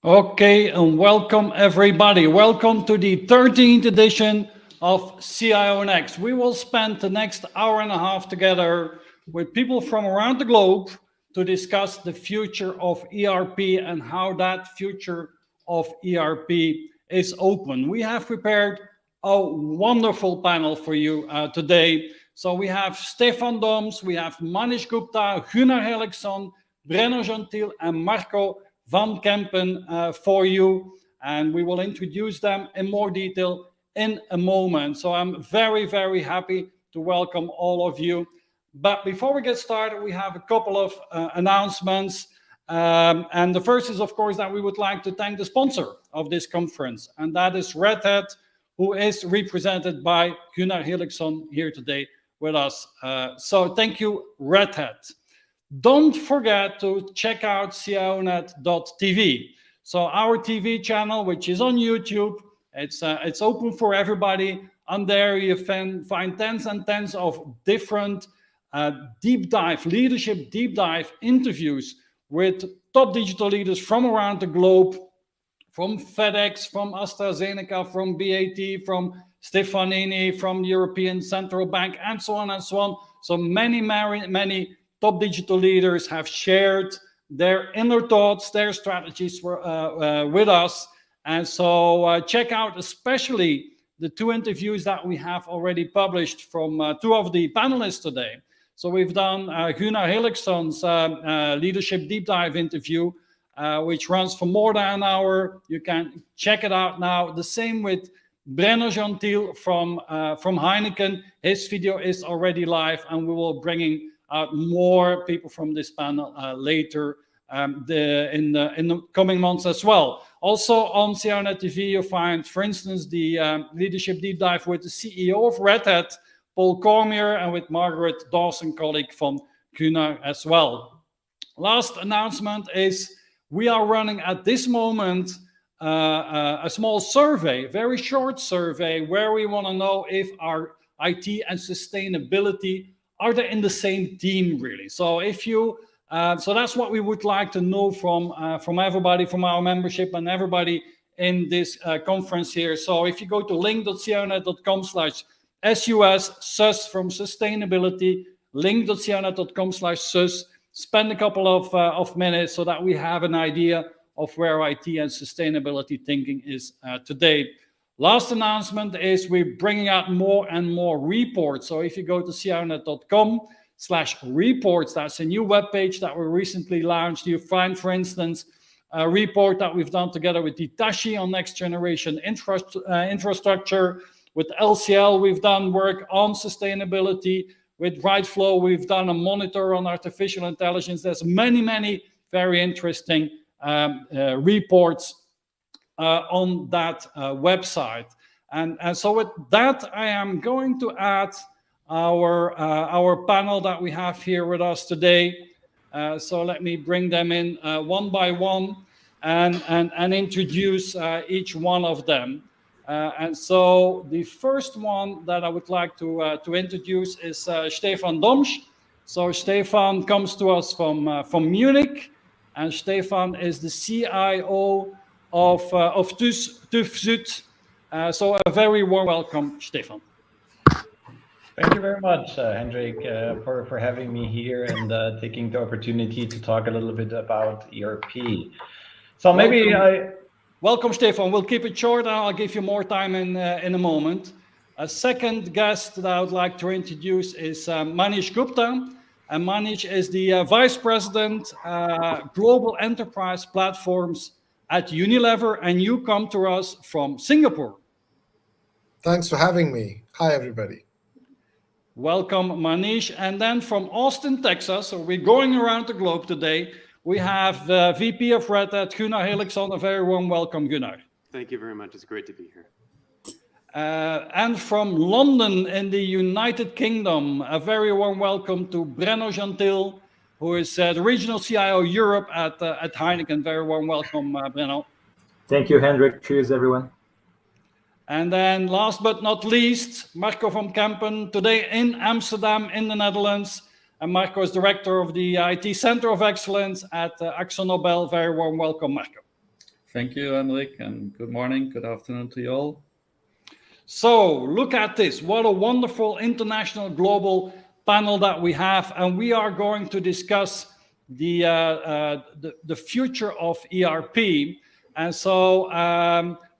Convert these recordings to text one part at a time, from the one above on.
Okay, and welcome everybody. Welcome to the 13th edition of CIONEXT. We will spend the next hour and a half together with people from around the globe to discuss the future of ERP and how that future of ERP is open. We have prepared a wonderful panel for you today. So we have Stefan Domsch, we have Manish Gupta, Gunnar Hellekson, Breno Gentil, and Marco van Kempen for you, and we will introduce them in more detail in a moment. So I'm very, very happy to welcome all of you. But before we get started, we have a couple of announcements. And the first is, of course, that we would like to thank the sponsor of this conference, and that is Red Hat, who is represented by Gunnar Hellekson here today with us. So thank you, Red Hat. Don't forget to check out CIONET.tv. So our TV channel, which is on YouTube, it's open for everybody. On there you find tens and tens of different leadership deep dive interviews with top digital leaders from around the globe, from FedEx, from AstraZeneca, from BAT, from Stefanini, from the European Central Bank, and so on and so on. So many top digital leaders have shared their inner thoughts, their strategies with us. And so check out especially the two interviews that we have already published from two of the panelists today. So we've done Gunnar Hellekson's leadership deep dive interview, which runs for more than an hour. You can check it out now. The same with Breno Gentil from HEINEKEN. His video is already live, and we will bringing more people from this panel later in the coming months as well. Also on CIONET TV, you'll find, for instance, the leadership deep dive with the CEO of Red Hat, Paul Cormier, and with Margaret Dawson, colleague from Gunnar as well. Last announcement is we are running at this moment a small survey, very short survey, where we want to know if our IT and sustainability are they in the same team, really? So if you, so that's what we would like to know from everybody, from our membership and everybody in this conference here. So if you go to link.cionet.com/sus from sustainability, link.cionet.com/sus, spend a couple of minutes so that we have an idea of where IT and sustainability thinking is today. Last announcement is we're bringing out more and more reports. So if you go to cionet.com/reports, that's a new webpage that we recently launched. You find, for instance, a report that we've done together with Hitachi on next generation infrastructure. With LCL, we've done work on sustainability. With Rightflow, we've done a monitor on artificial intelligence. There's many very interesting reports on that website. And so with that, I am going to add our panel that we have here with us today. So let me bring them in one by one and introduce each one of them. And so the first one that I would like to introduce is Stefan Domsch. So Stefan comes to us from Munich, and Stefan is the CIO of TÜV Süd. So a very warm welcome, Stefan. Thank you very much, Hendrik, for having me here and taking the opportunity to talk a little bit about ERP. So maybe Welcome, Stefan. We'll keep it short, and I'll give you more time in a moment. A second guest that I would like to introduce is Manish Gupta. And Manish is the Vice President, Global Enterprise Platforms at Unilever, and you come to us from Singapore. Thanks for having me. Hi, everybody. Welcome, Manish. And then from Austin, Texas, so we're going around the globe today, we have the VP of Red Hat, Gunnar Hellekson. A very warm welcome, Gunnar. Thank you very much. It's great to be here. And from London in the United Kingdom, a very warm welcome to Breno Gentil, who is the Regional CIO Europe at HEINEKEN. Very warm welcome, Breno. Thank you, Hendrik. Cheers, everyone. And then last but not least, Marco van Kempen, today in Amsterdam in the Netherlands. And Marco is Director of the IT Center of Excellence at AkzoNobel. Very warm welcome, Marco. Thank you, Hendrik, and good morning, good afternoon to you all. So look at this. What a wonderful international global panel that we have. And we are going to discuss the future of ERP. And so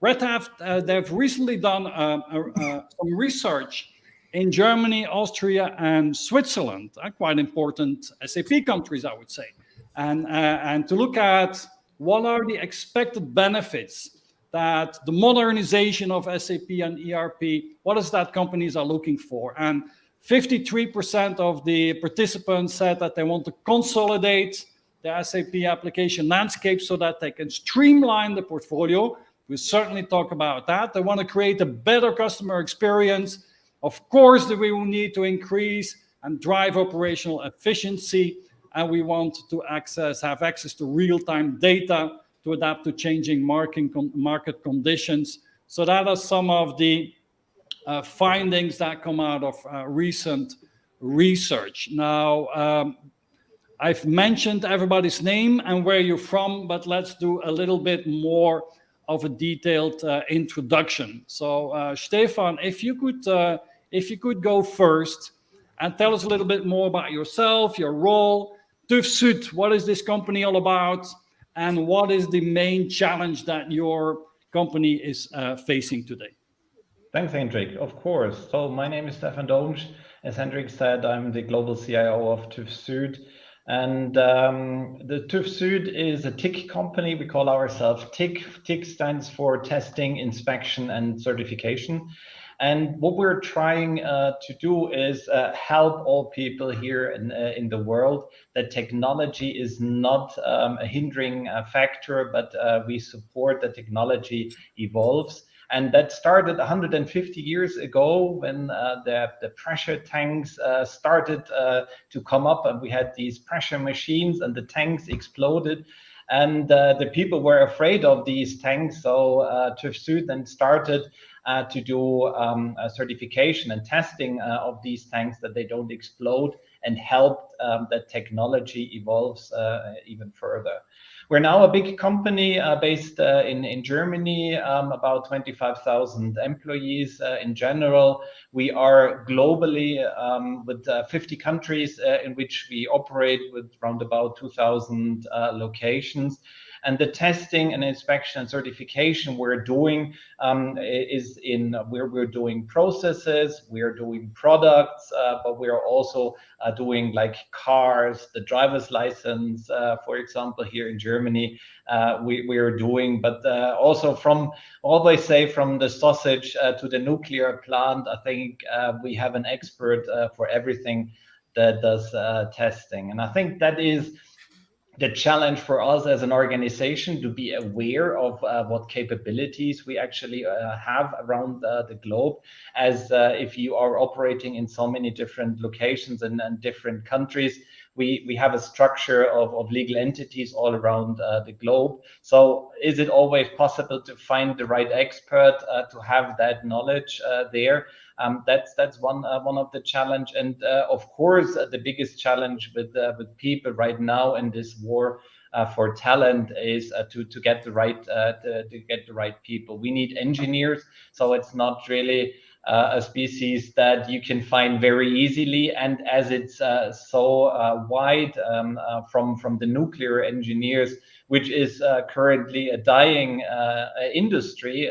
Red Hat, they've recently done some research in Germany, Austria, and Switzerland, quite important SAP countries, I would say. And to look at what are the expected benefits that the modernization of SAP and ERP, what is that companies are looking for? And 53% of the participants said that they want to consolidate the SAP application landscape so that they can streamline the portfolio. We'll certainly talk about that. They want to create a better customer experience. Of course, we will need to increase and drive operational efficiency, and we want to have access to real-time data to adapt to changing market conditions. So that are some of the findings that come out of recent research. Now, I've mentioned everybody's name and where you're from, but let's do a little bit more of a detailed introduction. So, Stefan, if you could go first and tell us a little bit more about yourself, your role, TÜV Süd, what is this company all about? And what is the main challenge that your company is facing today? Thanks, Hendrik. Of course. So my name is Stefan Domsch. As Hendrik said, I'm the global CIO of TÜV Süd. And the TÜV Süd is a TIC company. We call ourselves TIC. TIC stands for Testing, Inspection, and Certification. And what we're trying to do is help all people here in the world that technology is not a hindering factor, but we support that technology evolves. And that started 150 years ago when the pressure tanks started to come up, and we had these pressure machines and the tanks exploded. And the people were afraid of these tanks. So TÜV Süd then started to do certification and testing of these tanks that they don't explode, and helped that technology evolves even further. We're now a big company based in Germany, about 25,000 employees in general. We are globally with 50 countries in which we operate, with around about 2,000 locations. And the testing and inspection and certification we're doing is in where we're doing processes, we're doing products, but we're also doing like cars, the driver's license, for example, here in Germany, we're doing, but also from, always say, from the sausage to the nuclear plant. I think we have an expert for everything that does testing. And I think that is the challenge for us as an organization, to be aware of what capabilities we actually have around the globe, as if you are operating in so many different locations and different countries. We have a structure of legal entities all around the globe. So is it always possible to find the right expert to have that knowledge there? That's one of the challenge, and of course the biggest challenge with people right now in this war for talent is to get the right people. We need engineers, so it's not really a species that you can find very easily, and as it's so wide from the nuclear engineers, which is currently a dying industry,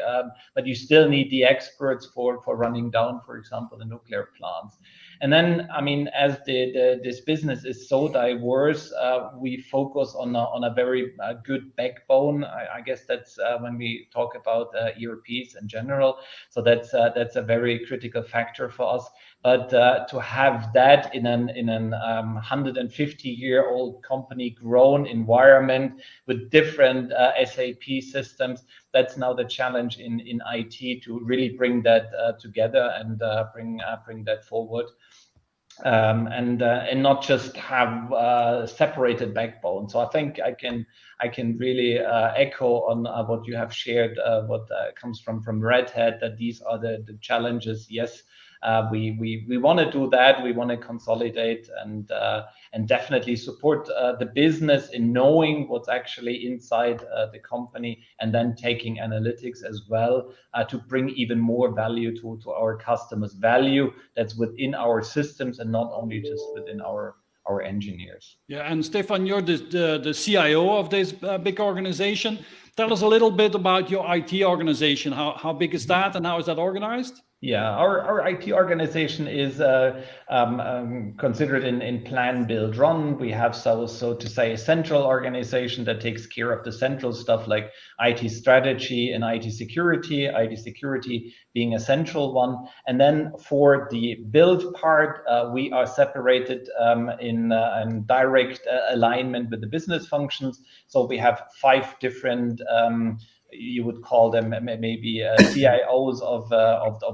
but you still need the experts for running down, for example, the nuclear plants. And then, I mean, as this business is so diverse, we focus on a very good backbone. I guess that's when we talk about ERPs in general. So that's a very critical factor for us. But to have that in an 150-year-old company grown environment with different SAP systems, that's now the challenge in IT, to really bring that together and bring that forward. And not just have separated backbone. So I think I can really echo on what you have shared, what comes from Red Hat, that these are the challenges. Yes, We want to do that. We want to consolidate and definitely support the business in knowing what's actually inside the company, and then taking analytics as well to bring even more value to our customers, value that's within our systems and not only just within our engineers. Yeah, and Stefan, you're the CIO of this big organization. Tell us a little bit about your IT organization. How big is that, and how is that organized? Yeah, our IT organization is considered in plan, build, run. We have so to say a central organization that takes care of the central stuff like IT strategy and IT security being a central one. And then for the build part, we are separated in direct alignment with the business functions. So we have 5 different you would call them maybe CIOs of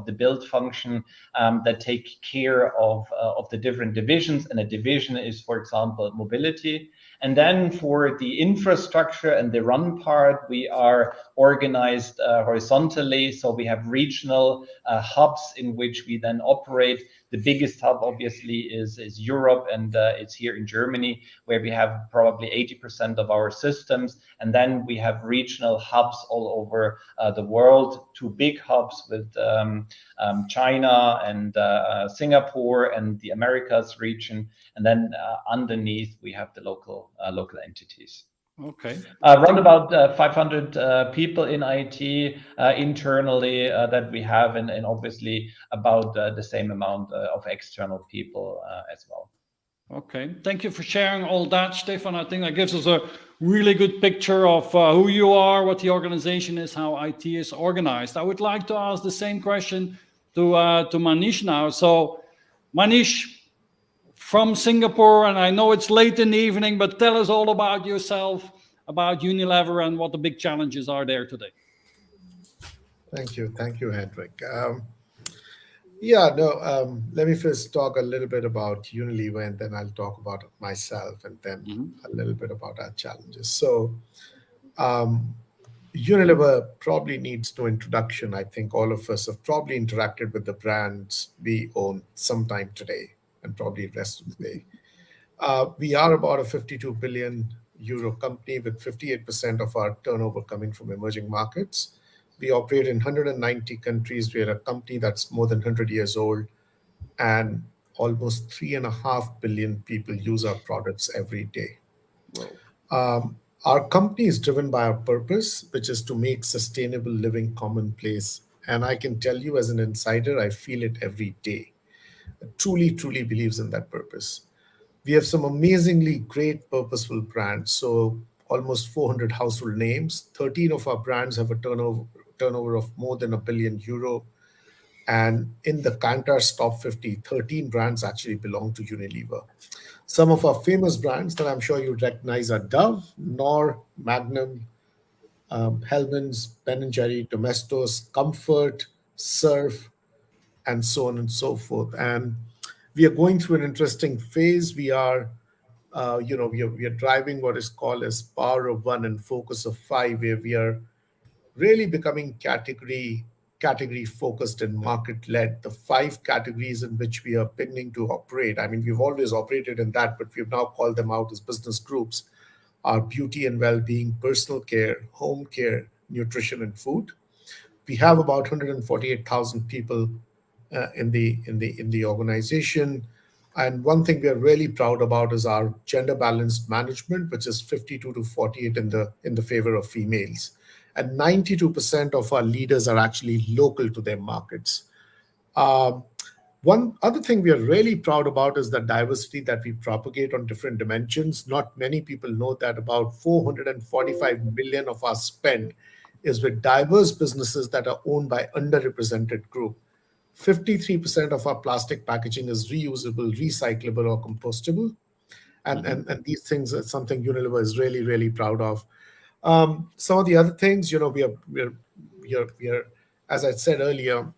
the build function that take care of the different divisions. And a division is, for example, mobility. And then for the infrastructure and the run part, we are organized horizontally. So we have regional hubs in which we then operate. The biggest hub, obviously, is Europe, and it's here in Germany, where we have probably 80% of our systems. And then we have regional hubs all over the world, 2 big hubs with China and Singapore and the Americas region. And then underneath, we have the local entities. Okay. Around about 500 people in IT internally that we have, and obviously about the same amount of external people as well. Okay, thank you for sharing all that, Stefan. I think that gives us a really good picture of who you are, what the organization is, how IT is organized. I would like to ask the same question to Manish now. So, Manish, from Singapore, and I know it's late in the evening, but tell us all about yourself, about Unilever, and what the big challenges are there today. Thank you, Hendrik. Let me first talk a little bit about Unilever, and then I'll talk about myself, and then a little bit about our challenges. So, Unilever probably needs no introduction. I think all of us have probably interacted with the brands we own sometime today, and probably the rest of the day. We are about a 52 billion euro company with 58% of our turnover coming from emerging markets. We operate in 190 countries. We are a company that's more than 100 years old, and almost 3.5 billion people use our products every day. Wow. Our company is driven by our purpose, which is to make sustainable living commonplace. And I can tell you as an insider, I feel it every day. I truly believes in that purpose. We have some amazingly great purposeful brands. So almost 400 household names. 13 of our brands have a turnover of more than €1 billion. And in the Kantar's top 50, 13 brands actually belong to Unilever. Some of our famous brands that I'm sure you recognize are Dove, Knorr, Magnum, Hellmann's, Ben & Jerry, Domestos, Comfort, Surf, and so on and so forth. And we are going through an interesting phase. We are, we are driving what is called as Power of One and Focus of Five, where we are really becoming category focused and market led. The 5 categories in which we are beginning to operate. I mean, we've always operated in that, but we've now called them out as business groups. Are beauty and well-being, personal care, home care, nutrition, and food. We have about 148,000 people in the organization. And one thing we are really proud about is our gender balanced management, which is 52 to 48 in the favor of females. And 92% of our leaders are actually local to their markets. One other thing we are really proud about is the diversity that we propagate on different dimensions. Not many people know that about 445 million of our spend is with diverse businesses that are owned by underrepresented group. 53% of our plastic packaging is reusable, recyclable, or compostable. And these things are something Unilever is really, really proud of. Some of the other things, we are, as I said earlier,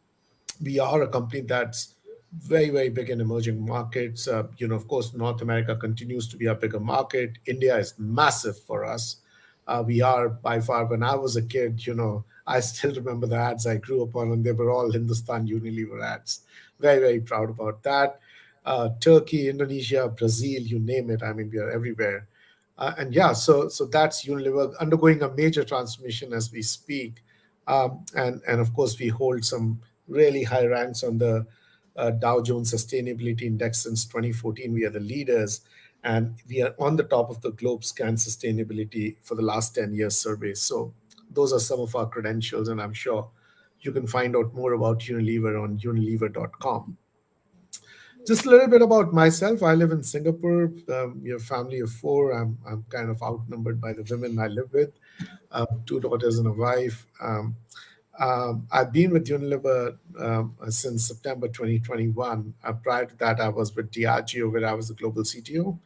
we are a company that's very, very big in emerging markets. Of course, North America continues to be our bigger market. India is massive for us. We are by far, when I was a kid, I still remember the ads I grew up on, and they were all Hindustan Unilever ads. Very, very proud about that. Turkey, Indonesia, Brazil, you name it. I mean, we are everywhere. And yeah, so that's Unilever undergoing a major transformation as we speak. And of course, we hold some really high ranks on the Dow Jones Sustainability Index since 2014. We are the leaders, and we are on the top of the GlobeScan Sustainability for the last 10 years survey. So those are some of our credentials, and I'm sure you can find out more about Unilever on unilever.com. Just a little bit about myself. I live in Singapore. We have a family of 4. I'm kind of outnumbered by the women I live with, 2 daughters and a wife. I've been with Unilever since September 2021. Prior to that, I was with Diageo, where I was the global CTO.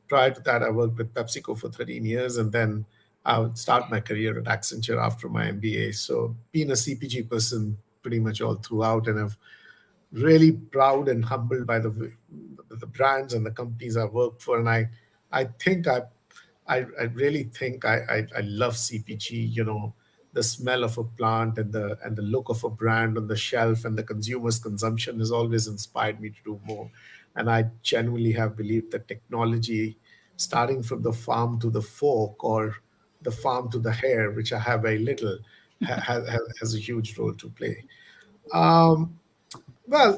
Prior to that, I worked with PepsiCo for 13 years, and then I would start my career at Accenture after my MBA. So being a CPG person pretty much all throughout, and I've really proud and humbled by the brands and the companies I work for. And I think I really think I love CPG, the smell of a plant and the look of a brand on the shelf and the consumer's consumption has always inspired me to do more. And I genuinely have believed that technology, starting from the farm to the fork or the farm to the hair, which I have very little, has a huge role to play. Well,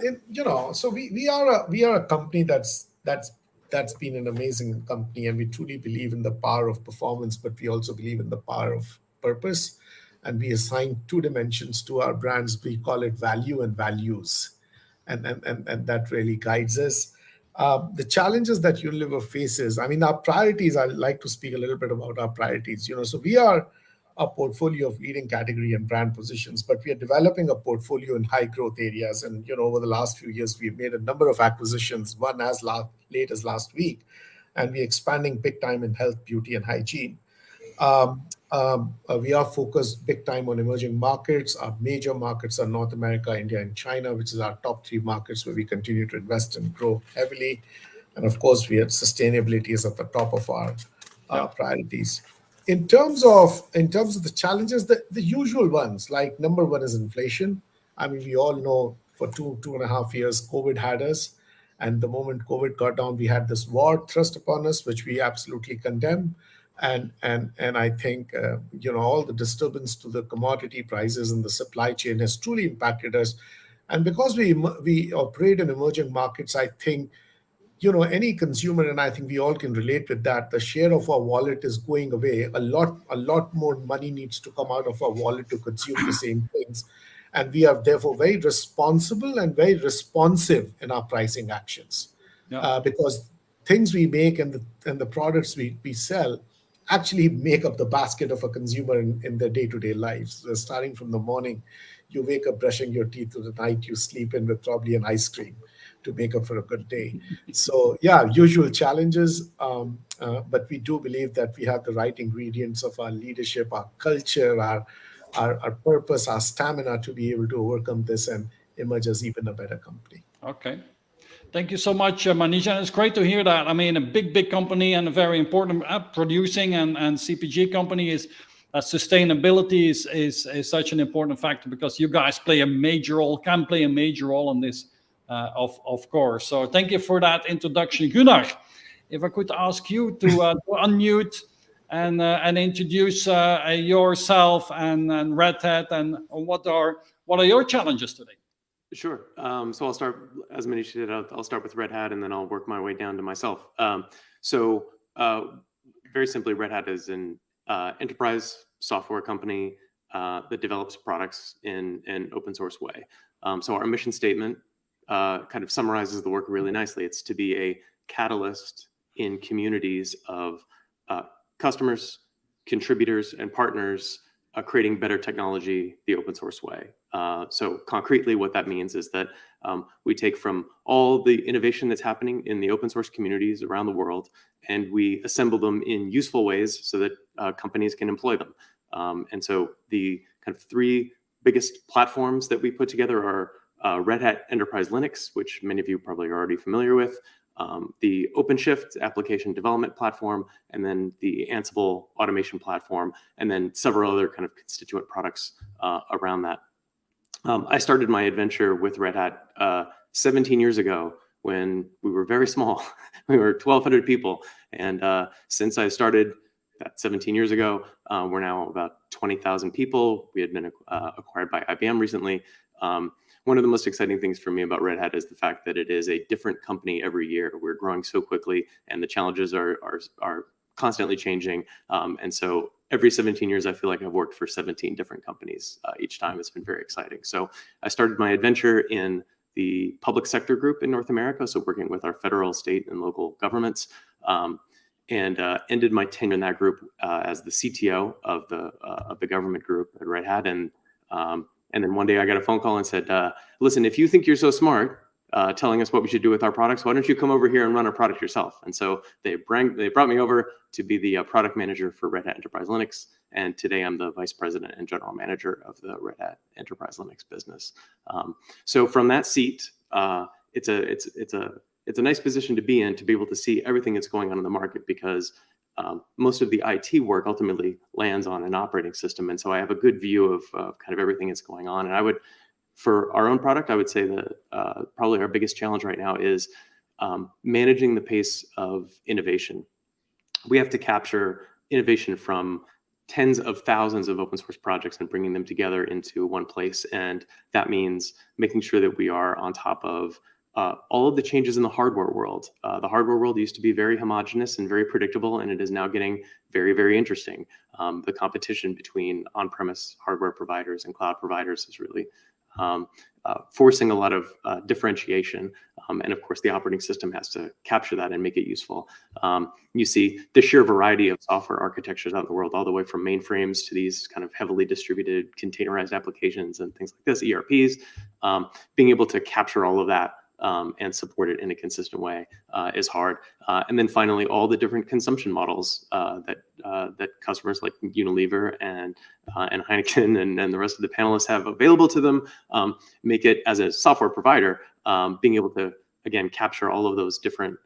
so we are a company that's been an amazing company, and we truly believe in the power of performance, but we also believe in the power of purpose. And we assign 2 dimensions to our brands. We call it value and values, and that really guides us. The challenges that Unilever faces, I mean, our priorities, I'd like to speak a little bit about our priorities. So we are a portfolio of leading category and brand positions, but we are developing a portfolio in high growth areas. And, over the last few years, we've made a number of acquisitions, one as late as last week, and we're expanding big time in health, beauty, and hygiene. We are focused big time on emerging markets. Our major markets are North America, India, and China, which is our top 3 markets where we continue to invest and grow heavily. And of course, sustainability is at the top of our priorities. In terms of the challenges, the usual ones, like number 1 is inflation. I mean, we all know for 2.5 years, COVID had us. And the moment COVID got down, we had this war thrust upon us, which we absolutely condemn. And I think, all the disturbance to the commodity prices and the supply chain has truly impacted us. And because we operate in emerging markets, I think, any consumer, and I think we all can relate with that, the share of our wallet is going away. A lot more money needs to come out of our wallet to consume the same things. And we are therefore very responsible and very responsive in our pricing actions. Because things we make and the products we sell actually make up the basket of a consumer in their day-to-day lives. So starting from the morning, you wake up brushing your teeth, to the night you sleep in with probably an ice cream to make up for a good day. So yeah, usual challenges, but we do believe that we have the right ingredients of our leadership, our culture, our purpose, our stamina to be able to overcome this and emerge as even a better company. Okay. Thank you so much, Manish. And it's great to hear that. I mean, a big company and a very important producing and CPG company is sustainability is such an important factor, because you guys can play a major role in this, of course. So thank you for that introduction. Gunnar, if I could ask you to unmute and introduce yourself and Red Hat, and what are your challenges today? Sure. So I'll start, as Manish did, I'll start with Red Hat, and then I'll work my way down to myself. Very simply, Red Hat is an enterprise software company that develops products in an open source way. So our mission statement kind of summarizes the work really nicely. It's to be a catalyst in communities of customers, contributors, and partners creating better technology the open source way. So concretely, what that means is that we take from all the innovation that's happening in the open source communities around the world, and we assemble them in useful ways so that companies can employ them. And so the kind of 3 biggest platforms that we put together are Red Hat Enterprise Linux, which many of you probably are already familiar with, the Openshift application development platform, and then the Ansible automation platform, and then several other kind of constituent products around that. I started my adventure with Red Hat 17 years ago when we were very small. We were 1,200 people. And since I started that 17 years ago, we're now about 20,000 people. We had been acquired by IBM recently. One of the most exciting things for me about Red Hat is the fact that it is a different company every year. We're growing so quickly, and the challenges are constantly changing. And so every 17 years, I feel like I've worked for 17 different companies each time. It's been very exciting. So I started my adventure in the public sector group in North America, so working with our federal, state, and local governments, and ended my tenure in that group as the CTO of the government group at Red Hat. And then one day I got a phone call and said, listen, if you think you're so smart, telling us what we should do with our products, why don't you come over here and run our product yourself? And so they brought me over to be the product manager for Red Hat Enterprise Linux. And today I'm the vice president and general manager of the Red Hat Enterprise Linux business. So from that seat, it's a nice position to be in, to be able to see everything that's going on in the market, because most of the IT work ultimately lands on an operating system. And so I have a good view of kind of everything that's going on. And for our own product, I would say that probably our biggest challenge right now is managing the pace of innovation. We have to capture innovation from tens of thousands of open source projects and bringing them together into one place. And that means making sure that we are on top of all of the changes in the hardware world. The hardware world used to be very homogenous and very predictable, and it is now getting very, very interesting. The competition between on-premise hardware providers and cloud providers is really forcing a lot of differentiation. And of course, the operating system has to capture that and make it useful. You see the sheer variety of software architectures out in the world, all the way from mainframes to these kind of heavily distributed containerized applications and things like this, ERPs. Being able to capture all of that and support it in a consistent way is hard. And then finally, all the different consumption models that customers like Unilever and HEINEKEN and the rest of the panelists have available to them, make it, as a software provider, being able to, again, capture all of those different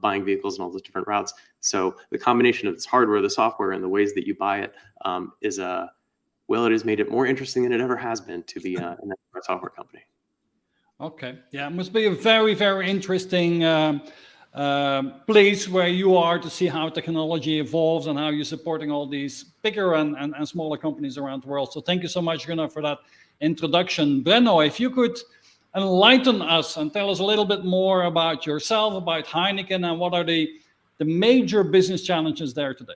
buying vehicles and all those different routes. So the combination of this hardware, the software, and the ways that you buy it it has made it more interesting than it ever has been to be an enterprise software company. Okay, yeah, it must be a very, very interesting place where you are to see how technology evolves and how you're supporting all these bigger and smaller companies around the world. So thank you so much, Gunnar, for that introduction. Breno, if you could enlighten us and tell us a little bit more about yourself, about Heineken, and what are the major business challenges there today?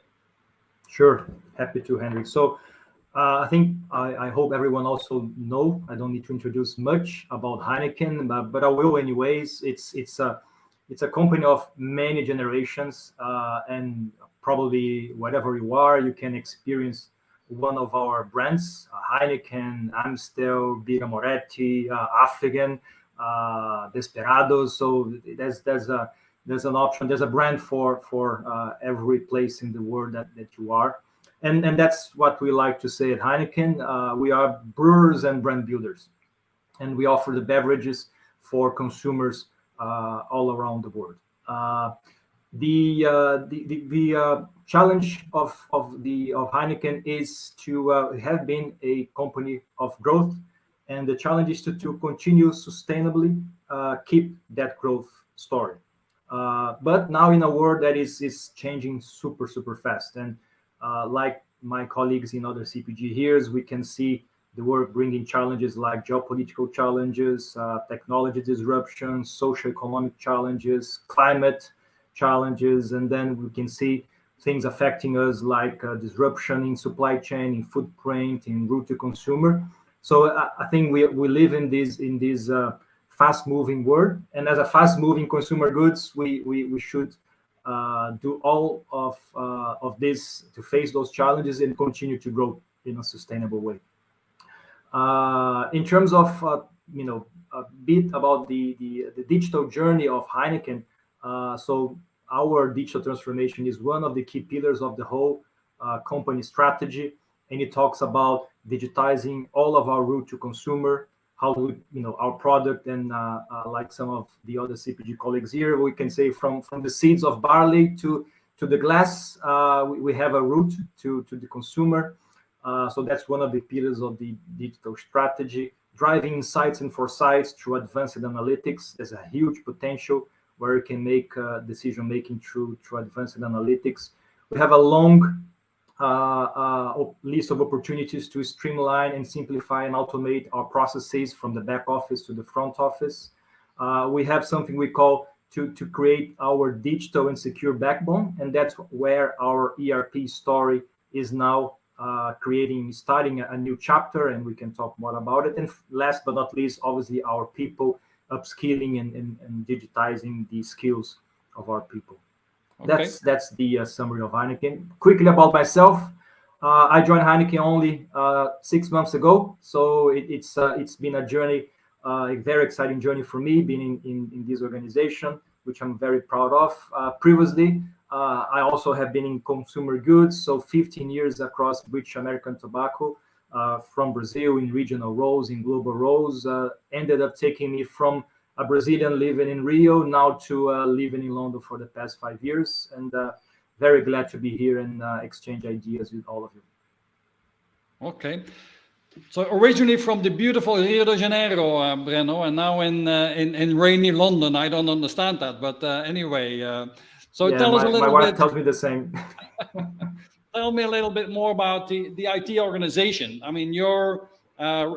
Sure, happy to, Hendrik. So I think I hope everyone also know, I don't need to introduce much about Heineken, but I will anyways. It's a company of many generations, and probably wherever you are, you can experience one of our brands, Heineken, Amstel, Birra Moretti, Affligen, Desperados. So there's an option, there's a brand for every place in the world that you are. And that's what we like to say at Heineken. We are brewers and brand builders, and we offer the beverages for consumers all around the world. The challenge of Heineken is to have been a company of growth, and the challenge is to continue sustainably keep that growth story. But now in a world that is changing super fast, and like my colleagues in other CPG years, we can see the world bringing challenges like geopolitical challenges, technology disruption, socio-economic challenges, climate challenges, and then we can see things affecting us like disruption in supply chain, in footprint, in route to consumer. So I think we live in this fast-moving world, and as a fast-moving consumer goods, we should do all of this to face those challenges and continue to grow in a sustainable way. In terms of a bit about the digital journey of Heineken, so our digital transformation is one of the key pillars of the whole company strategy, and it talks about digitizing all of our route to consumer, how do our product, and like some of the other CPG colleagues here, we can say from the seeds of barley to the glass, we have a route to the consumer. So that's one of the pillars of the digital strategy, driving insights and foresights through advanced analytics. There's a huge potential where you can make decision making through advanced analytics. We have a long list of opportunities to streamline and simplify and automate our processes from the back office to the front office. We have something we call to create our digital and secure backbone, and that's where our ERP story is now starting a new chapter, and we can talk more about it. And last but not least, obviously, our people, upskilling and digitizing the skills of our people. Okay. That's the summary of Heineken. Quickly about myself, I joined Heineken only 6 months ago, so it's been a journey, a very exciting journey for me, being in this organization, which I'm very proud of. Previously, I also have been in consumer goods, so 15 years across British American Tobacco, from Brazil in regional roles, in global roles, ended up taking me from a Brazilian living in Rio now to living in London for the past 5 years, and very glad to be here and exchange ideas with all of you. Okay. So originally from the beautiful Rio de Janeiro, Breno, and now in rainy London. I don't understand that, but anyway. So tell us a little bit. My wife tells me the same. Tell me a little bit more about the IT organization. I mean, you're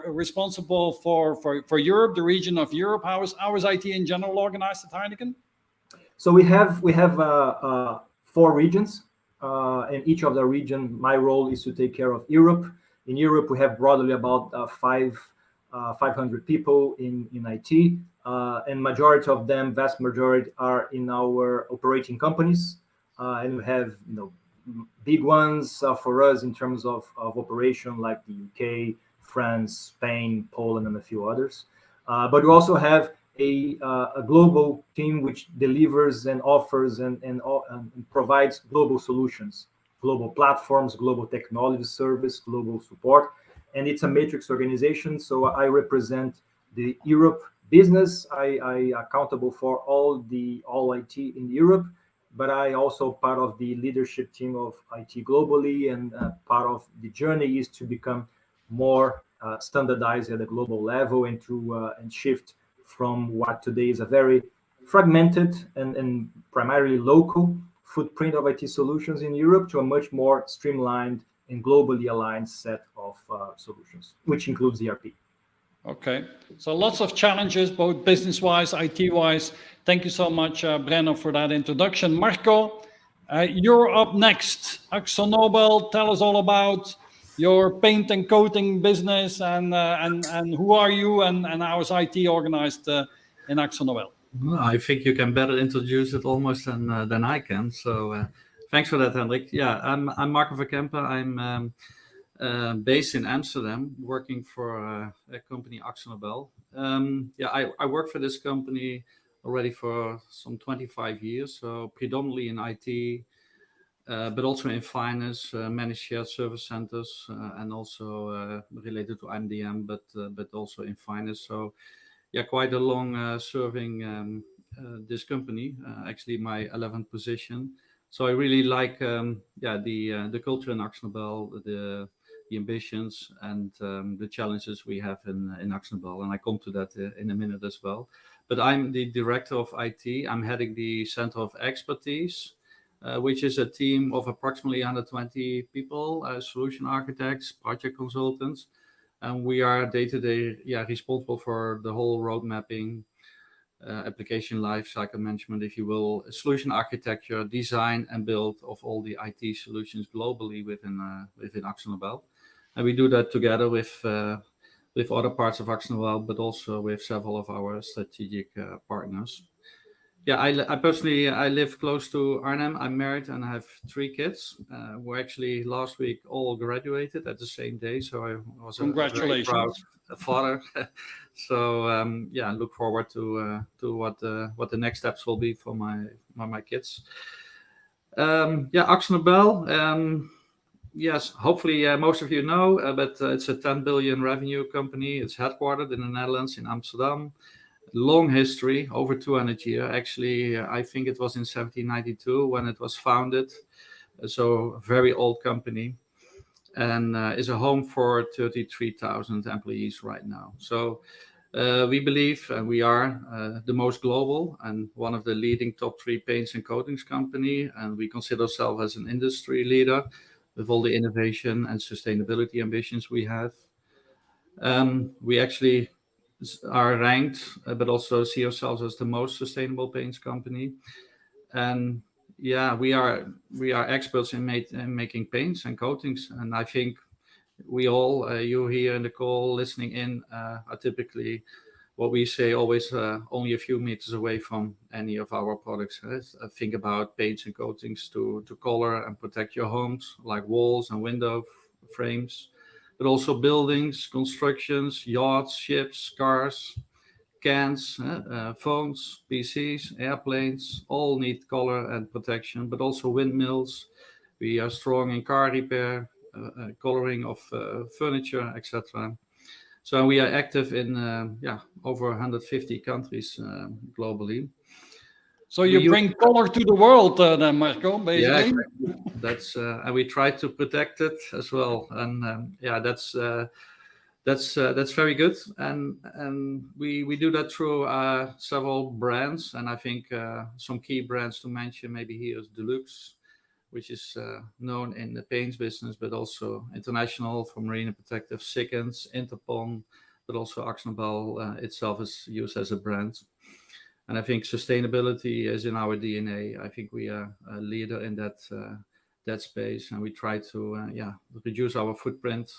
responsible for Europe, the region of Europe. How is IT in general organized at Heineken? So we have 4 regions, and each of the region, my role is to take care of Europe. In Europe, we have broadly about 500 people in IT, and majority of them, vast majority, are in our operating companies, and we have big ones for us in terms of operation, like the UK, France, Spain, Poland, and a few others. But we also have a global team which delivers and offers and provides global solutions, global platforms, global technology service, global support. And it's a matrix organization. So I represent the Europe business. I accountable for all IT in Europe, but I also part of the leadership team of IT globally, and part of the journey is to become more standardized at a global level and and shift from what today is a very fragmented and primarily local footprint of IT solutions in Europe to a much more streamlined and globally aligned set of solutions, which includes ERP. Okay, so lots of challenges, both business-wise, IT-wise. Thank you so much, Breno, for that introduction. Marco, you're up next. AkzoNobel, tell us all about your paint and coating business, and who are you, and how is IT organized in AkzoNobel? Well, I think you can better introduce it almost than I can. So thanks for that, Hendrik. Yeah, I'm Marco van Kempen. I'm based in Amsterdam, working for a company, AkzoNobel. I work for this company already for some 25 years, so predominantly in IT, but also in finance, managed shared service centers, and also related to MDM, but also in finance. So yeah, quite a long serving this company, actually my 11th position. So I really like the culture in AkzoNobel, the ambitions and the challenges we have in AkzoNobel, and I come to that in a minute as well. But I'm the director of IT. I'm heading the Center of Expertise, which is a team of approximately 120 people, solution architects, project consultants, and we are day-to-day responsible for the whole road mapping, application lifecycle management, if you will, solution architecture, design and build of all the IT solutions globally within AkzoNobel. And we do that together with other parts of AkzoNobel, but also with several of our strategic partners. Yeah, I personally live close to Arnhem. I'm married and I have 3 kids. Who actually last week all graduated at the same day, so I was a very proud father. So I look forward to what the next steps will be for my kids. AkzoNobel. yes, hopefully most of you know, but it's a 10 billion revenue company. It's headquartered in the Netherlands, in Amsterdam. Long history, over 200 years. Actually, I think it was in 1792 when it was founded. So a very old company, and is a home for 33,000 employees right now. So we believe we are the most global and one of the leading top 3 paints and coatings company, and we consider ourselves as an industry leader with all the innovation and sustainability ambitions we have. We actually are ranked, but also see ourselves as the most sustainable paints company. And yeah, we are experts in making paints and coatings, and I think we all, you here in the call listening in, are typically, what we say, always only a few meters away from any of our products. Think about paints and coatings to color and protect your homes, like walls and window frames, but also buildings, constructions, yachts, ships, cars, cans, phones, PCs, airplanes, all need color and protection, but also windmills. We are strong in car repair, coloring of furniture, etc. So we are active in over 150 countries globally. So you bring color to the world, then, Marco, basically. Yeah, that's and we try to protect it as well. And that's very good. And we do that through several brands. And I think some key brands to mention maybe here is Dulux, which is known in the paints business, but also international for marine and protective, Sikkens, Interpon, but also AkzoNobel itself is used as a brand. And I think sustainability is in our DNA. I think we are a leader in that space, and we try to reduce our footprint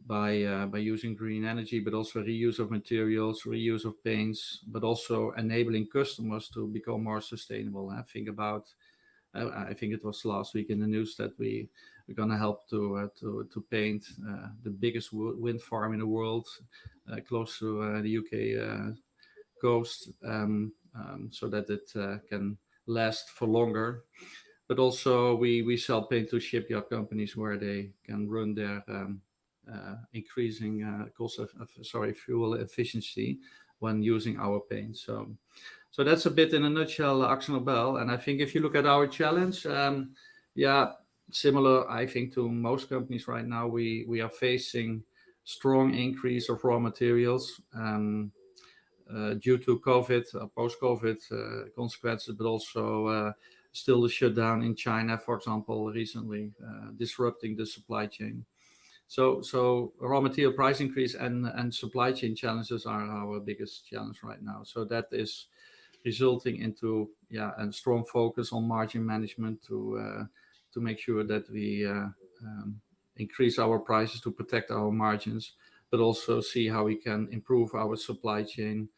by using green energy, but also reuse of materials, reuse of paints, but also enabling customers to become more sustainable. I think it was last week in the news that we're going to help to paint the biggest wind farm in the world, close to the UK coast, so that it can last for longer. But also we sell paint to shipyard companies where they can run their increasing cost of fuel efficiency when using our paint. So that's a bit in a nutshell AkzoNobel. And I think if you look at our challenge, similar, I think, to most companies right now, we are facing strong increase of raw materials due to COVID, post-COVID consequences, but also still the shutdown in China, for example, recently disrupting the supply chain. So raw material price increase and supply chain challenges are our biggest challenge right now. So that is resulting into a strong focus on margin management to make sure that we increase our prices to protect our margins, but also see how we can improve our supply chain,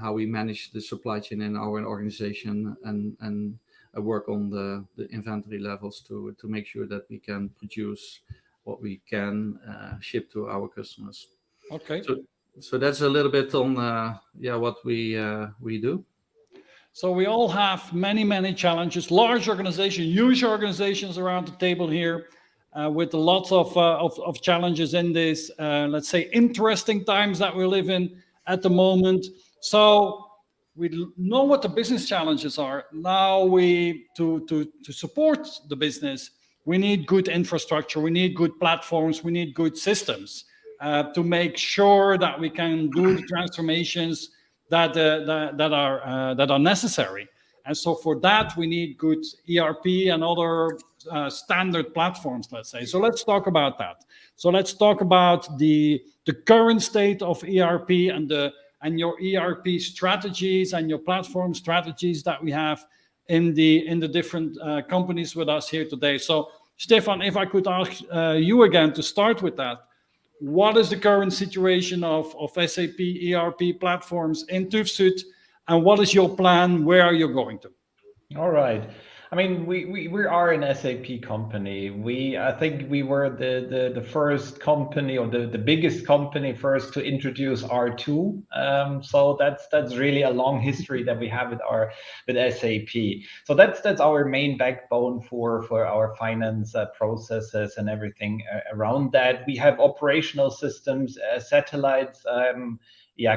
how we manage the supply chain in our organization, and work on the inventory levels to make sure that we can produce what we can ship to our customers. Okay. So that's a little bit on what we do. So we all have many challenges, large organizations, huge organizations around the table here, with lots of challenges in this, let's say, interesting times that we live in at the moment. So we know what the business challenges are. Now to support the business, we need good infrastructure, we need good platforms, we need good systems to make sure that we can do the transformations that are necessary. And so for that, we need good ERP and other standard platforms, let's say. So let's talk about that. So let's talk about the current state of ERP and your ERP strategies and your platform strategies that we have in the different companies with us here today. So Stefan, if I could ask you again to start with that. What is the current situation of SAP ERP platforms in TÜV Süd, and what is your plan? Where are you going to? All right. I mean, we are an SAP company. I think we were the first company, or the biggest company first to introduce R2. So that's really a long history that we have with SAP. So that's our main backbone for our finance processes and everything around that. We have operational systems, satellites,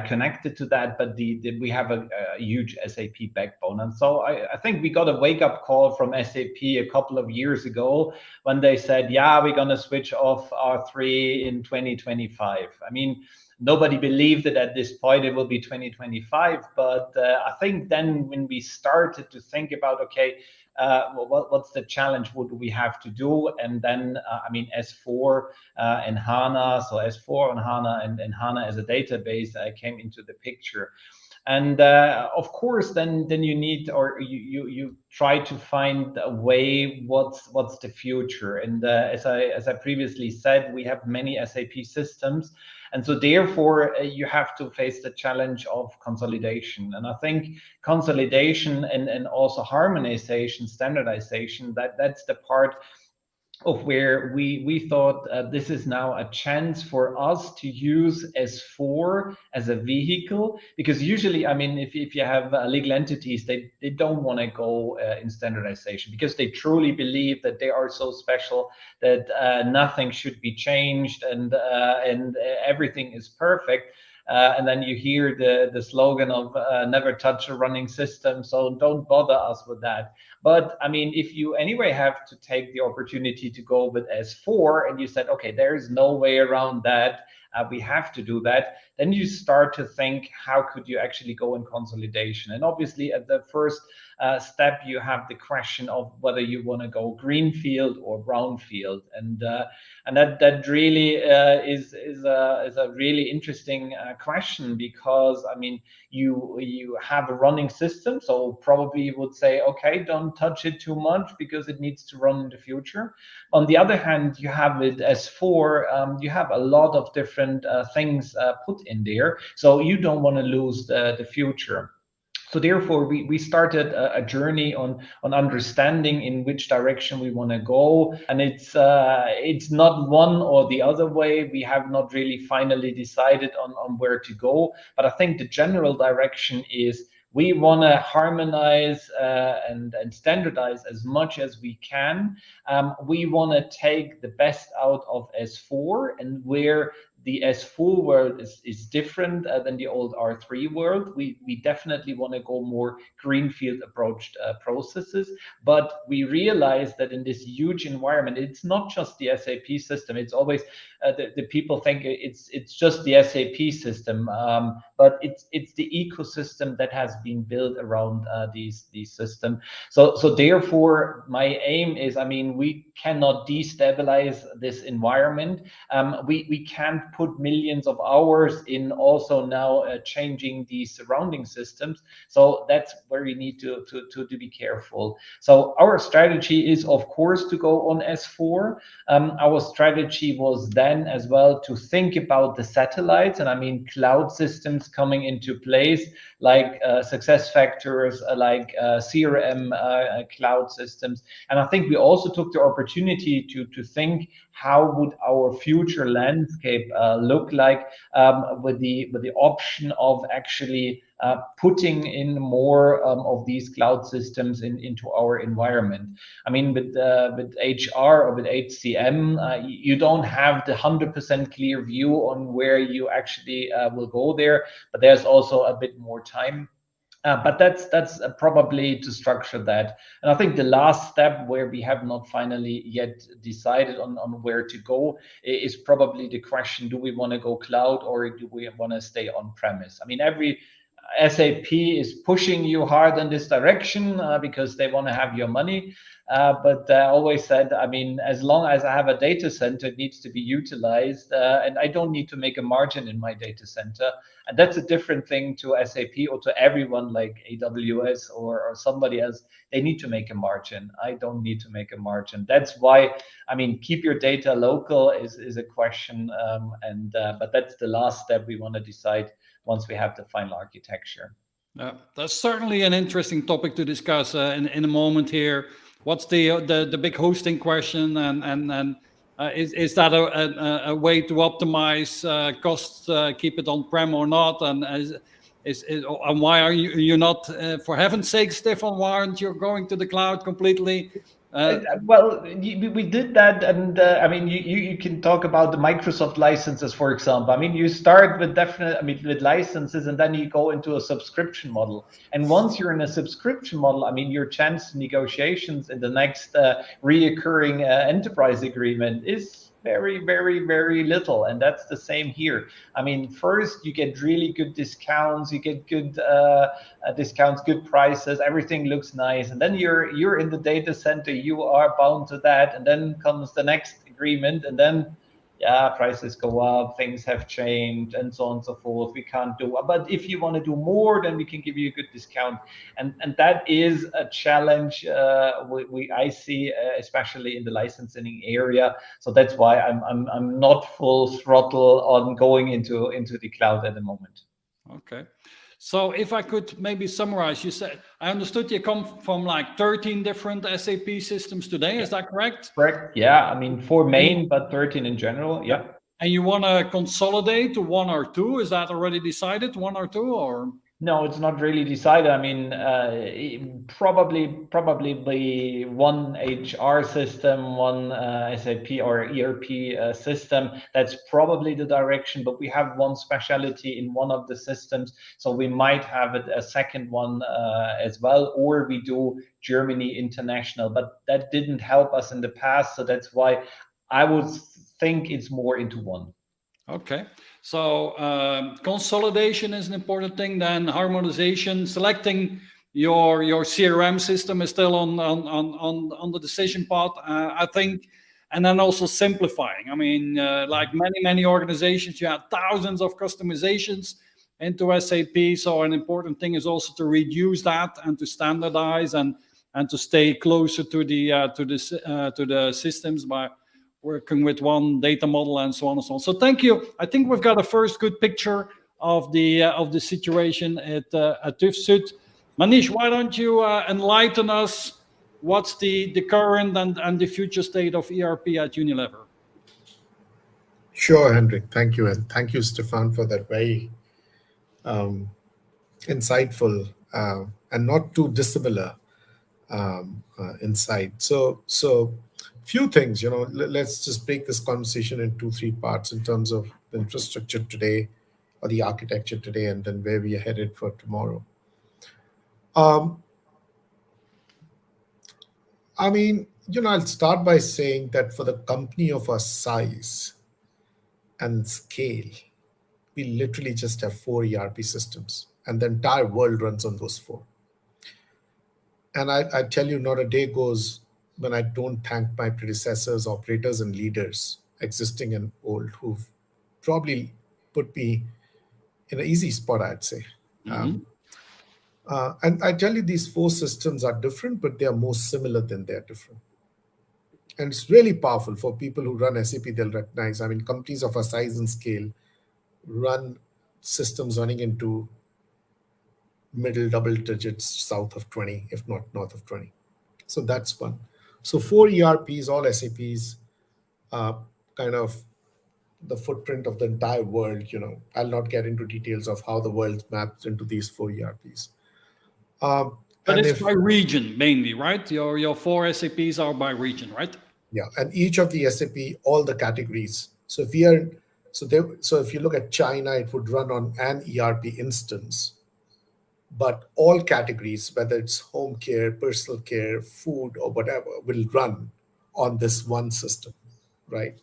connected to that, but we have a huge SAP backbone. And so I think we got a wake-up call from SAP a couple of years ago when they said, yeah, we're going to switch off R3 in 2025. I mean, nobody believed it at this point, it will be 2025. But I think then when we started to think about, okay, what's the challenge? What do we have to do? And then, I mean, S4 and HANA, so S4 and HANA and HANA as a database came into the picture. And of course, then you need, or you try to find a way, what's the future. And as I previously said, we have many SAP systems. And so therefore, you have to face the challenge of consolidation. And I think consolidation and also harmonization, standardization, that's the part of where we thought this is now a chance for us to use S4 as a vehicle, because usually, I mean, if you have legal entities, they don't want to go in standardization because they truly believe that they are so special that nothing should be changed and everything is perfect. And then you hear the slogan of never touch a running system, so don't bother us with that. But I mean, if you anyway have to take the opportunity to go with S4 and you said, okay, there is no way around that, we have to do that, then you start to think, how could you actually go in consolidation? And obviously at the first step, you have the question of whether you want to go greenfield or brownfield. And that really is a really interesting question, because I mean, you have a running system, so probably you would say, okay, don't touch it too much because it needs to run in the future. On the other hand, you have with S4, you have a lot of different things put in there, so you don't want to lose the future. So therefore, we started a journey on understanding in which direction we want to go, and it's not one or the other way. We have not really finally decided on where to go, but I think the general direction is we want to harmonize and standardize as much as we can. We want to take the best out of S4, and where the S4 world is different than the old R3 world. We definitely want to go more greenfield approached processes, but we realize that in this huge environment, it's not just the SAP system. It's always the people think it's just the SAP system, but it's the ecosystem that has been built around these systems. So therefore, my aim is, I mean, we cannot destabilize this environment. We can't put millions of hours in also now changing the surrounding systems. So that's where we need to be careful. So our strategy is, of course, to go on S4. Our strategy was then as well to think about the satellites, and I mean cloud systems coming into place, like SuccessFactors, like CRM cloud systems. And I think we also took the opportunity to think, how would our future landscape look like with the option of actually putting in more of these cloud systems into our environment. I mean, with HR or with HCM, you don't have the 100% clear view on where you actually will go there, but there's also a bit more time. But that's probably to structure that. And I think the last step, where we have not finally yet decided on where to go, is probably the question, do we want to go cloud or do we want to stay on premise? I mean, every SAP is pushing you hard in this direction because they want to have your money. But I always said, I mean, as long as I have a data center, it needs to be utilized, and I don't need to make a margin in my data center. And that's a different thing to SAP or to everyone like AWS or somebody else. They need to make a margin. I don't need to make a margin. That's why, I mean, keep your data local is a question. But that's the last step we want to decide once we have the final architecture. Yeah, that's certainly an interesting topic to discuss in a moment here. What's the big hosting question, and is that a way to optimize costs, keep it on prem or not, and and why are you not, for heaven's sake, Stefan, why aren't you going to the cloud completely? Well, we did that, and I mean, you can talk about the Microsoft licenses, for example. I mean, you start with with licenses, and then you go into a subscription model. And once you're in a subscription model, I mean, your chance to negotiations in the next reoccurring enterprise agreement is very, very, very little, and that's the same here. I mean, first you get really good discounts, you get good discounts, good prices, everything looks nice, and then you're in the data center, you are bound to that, and then comes the next agreement, and then prices go up, things have changed, and so on and so forth. We can't do, but if you want to do more, then we can give you a good discount, and that is a challenge I see, especially in the licensing area. So that's why I'm not full throttle on going into the cloud at the moment. Okay. So if I could maybe summarize, you said, I understood you come from like 13 different SAP systems today. Is that correct? Correct. Yeah. I mean, 4 main, but 13 in general. Yeah. And you want to consolidate to 1 or 2? Is that already decided, 1 or 2, or? No, it's not really decided. I mean, probably be one HR system, one SAP or ERP system. That's probably the direction. But we have one specialty in one of the systems, so we might have a second one as well, or we do Germany international. But that didn't help us in the past, so that's why I would think it's more into one. Okay, so consolidation is an important thing. Then harmonization, selecting your CRM system is still on the decision path, I think, and then also simplifying. I mean, like many organizations, you have thousands of customizations into SAP. So an important thing is also to reduce that and to standardize and to stay closer to the systems by working with one data model and so on and so on. So thank you. I think we've got a first good picture of the situation at TÜV Süd. Manish, why don't you enlighten us? What's the current and the future state of ERP at Unilever? Sure, Hendrik. Thank you, and thank you, Stefan, for that very insightful and not too dissimilar insight. So few things, let's just break this conversation in 2-3 parts in terms of the infrastructure today or the architecture today, and then where we are headed for tomorrow. I mean, I'll start by saying that for the company of our size and scale, we literally just have 4 ERP systems, and the entire world runs on those 4. And I tell you, not a day goes when I don't thank my predecessors, operators, and leaders, existing and old, who've probably put me in an easy spot, I'd say. Mm-hmm. And I tell you, these 4 systems are different, but they are more similar than they're different. And it's really powerful for people who run SAP. They'll recognize, I mean, companies of our size and scale run systems running into middle double digits, south of 20, if not north of 20. So that's one. So 4 ERPs, all SAPs, kind of the footprint of the entire world. I'll not get into details of how the world maps into these 4 ERPs. But it's by region mainly, right? Your 4 SAPs are by region, right? Yeah, and each of the SAP, all the categories. So if you look at China, it would run on an ERP instance, but all categories, whether it's home care, personal care, food, or whatever, will run on this one system, right?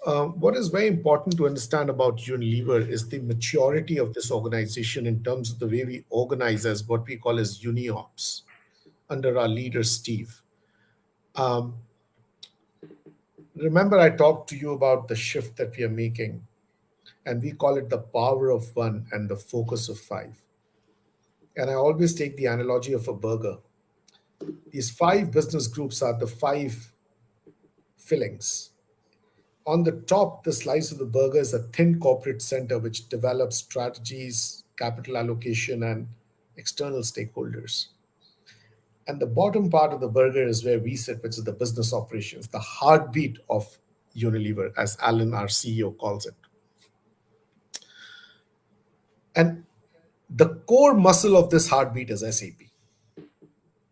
What is very important to understand about Unilever is the maturity of this organization in terms of the way we organize as what we call as UniOps under our leader, Steve. Remember, I talked to you about the shift that we are making, and we call it the power of 1 and the focus of 5. And I always take the analogy of a burger. These 5 business groups are the 5 fillings. On the top, the slice of the burger is a thin corporate center which develops strategies, capital allocation, and external stakeholders. And the bottom part of the burger is where we sit, which is the business operations, the heartbeat of Unilever, as Alan, our CEO, calls it. And the core muscle of this heartbeat is SAP,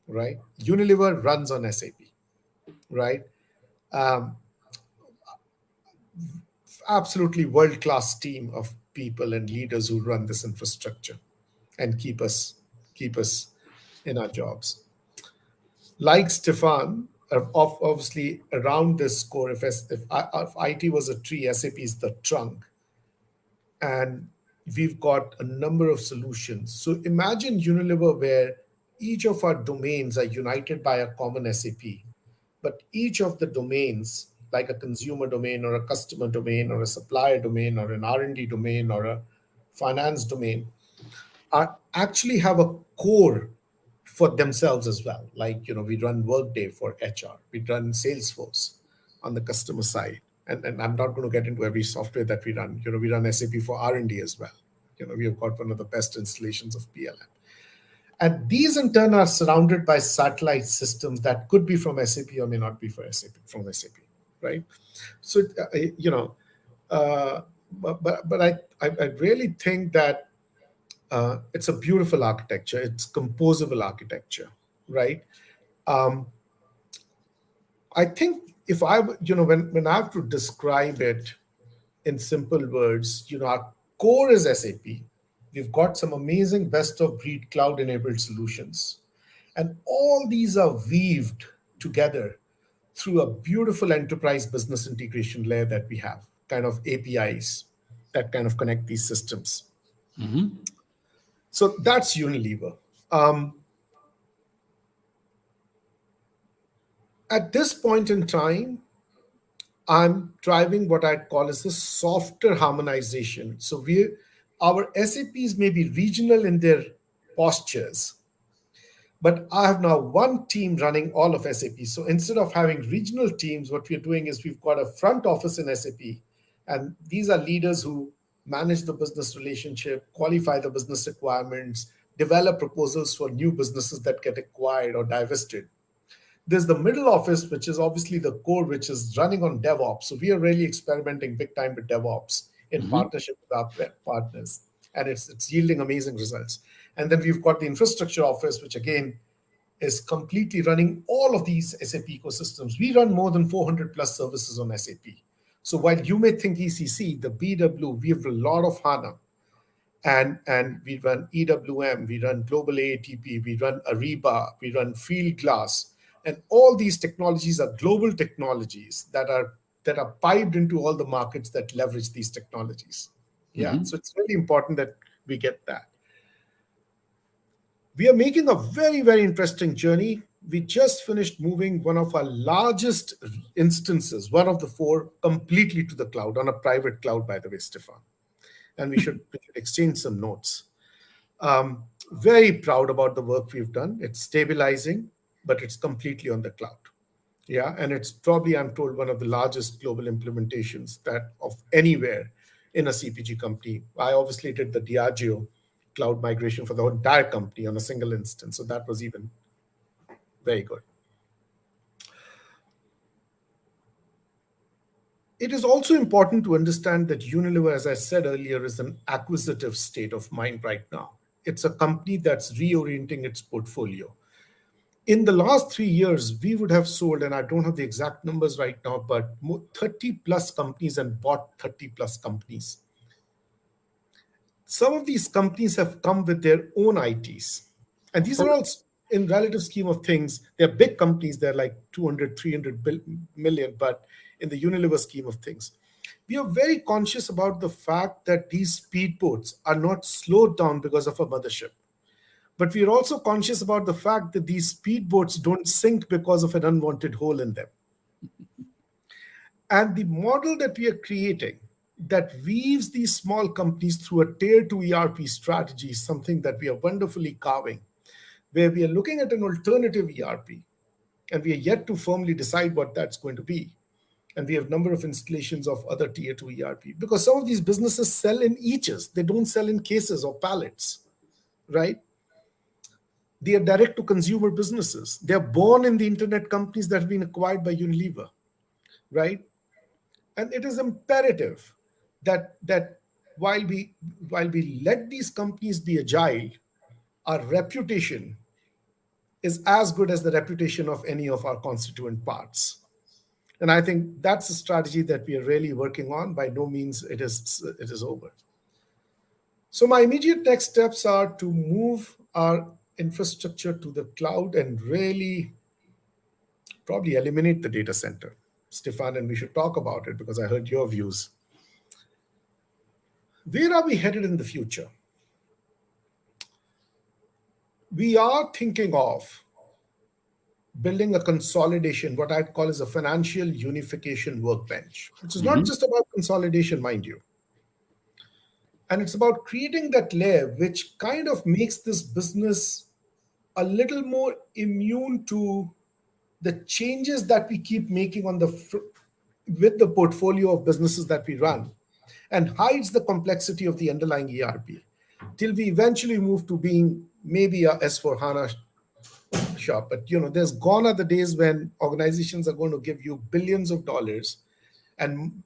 right? Unilever runs on SAP, right? Absolutely world-class team of people and leaders who run this infrastructure and keep us in our jobs. Like Stefan, obviously around this core, if IT was a tree, SAP is the trunk. And we've got a number of solutions. So imagine Unilever where each of our domains are united by a common SAP, but each of the domains, like a consumer domain or a customer domain or a supplier domain or an R&D domain or a finance domain, actually have a core for themselves as well. Like, we run Workday for HR, we run Salesforce on the customer side. And I'm not going to get into every software that we run. We run SAP for R&D as well. We have got one of the best installations of PLM. And these in turn are surrounded by satellite systems that could be from SAP or may not be from SAP, right? So, but I really think that it's a beautiful architecture. It's composable architecture, right? I think if I, when I have to describe it in simple words, our core is SAP. We've got some amazing best-of-breed cloud-enabled solutions. And all these are weaved together through a beautiful enterprise business integration layer that we have, kind of APIs that kind of connect these systems. Mm-hmm. So that's Unilever. At this point in time, I'm driving what I'd call as the softer harmonization. So our SAPs may be regional in their postures, but I have now one team running all of SAP. So instead of having regional teams, what we're doing is we've got a front office in SAP, and these are leaders who manage the business relationship, qualify the business requirements, develop proposals for new businesses that get acquired or divested. There's the middle office, which is obviously the core, which is running on DevOps. So we are really experimenting big time with DevOps in partnership with our partners. And it's yielding amazing results. And then we've got the infrastructure office, which again is completely running all of these SAP ecosystems. We run more than 400 plus services on SAP. So while you may think ECC, the BW, we have a lot of HANA. And we run EWM, we run Global AATP, we run Ariba, we run Fieldglass. And all these technologies are global technologies that are piped into all the markets that leverage these technologies. Yeah, so it's really important that we get that. We are making a very, very interesting journey. We just finished moving one of our largest instances, one of the 4, completely to the cloud, on a private cloud, by the way, Stefan. And we should exchange some notes. Very proud about the work we've done. It's stabilizing, but it's completely on the cloud. Yeah, and it's probably, I'm told, one of the largest global implementations that of anywhere in a CPG company. I obviously did the Diageo cloud migration for the entire company on a single instance. So that was even very good. It is also important to understand that Unilever, as I said earlier, is an acquisitive state of mind right now. It's a company that's reorienting its portfolio. In the last 3 years, we would have sold, and I don't have the exact numbers right now, but 30 plus companies and bought 30 plus companies. Some of these companies have come with their own ITs. And these are all, in relative scheme of things, they're big companies. They're like 200, 300 million, but in the Unilever scheme of things, we are very conscious about the fact that these speedboats are not slowed down because of a mothership. But we are also conscious about the fact that these speedboats don't sink because of an unwanted hole in them. And the model that we are creating that weaves these small companies through a tier 2 ERP strategy is something that we are wonderfully carving, where we are looking at an alternative ERP, and we are yet to firmly decide what that's going to be. And we have a number of installations of other tier 2 ERP, because some of these businesses sell in eaches. They don't sell in cases or pallets, right? They are direct to consumer businesses. They're born in the internet companies that have been acquired by Unilever, right? And it is imperative that while we let these companies be agile, our reputation is as good as the reputation of any of our constituent parts. And I think that's a strategy that we are really working on. By no means it is over. So my immediate next steps are to move our infrastructure to the cloud and really probably eliminate the data center. Stefan, and we should talk about it because I heard your views. Where are we headed in the future? We are thinking of building a consolidation, what I'd call as a financial unification workbench, which is not just about consolidation, mind you. And it's about creating that layer which kind of makes this business a little more immune to the changes that we keep making with the portfolio of businesses that we run, and hides the complexity of the underlying ERP till we eventually move to being maybe a S4HANA shop. But there's gone are the days when organizations are going to give you billions of dollars, and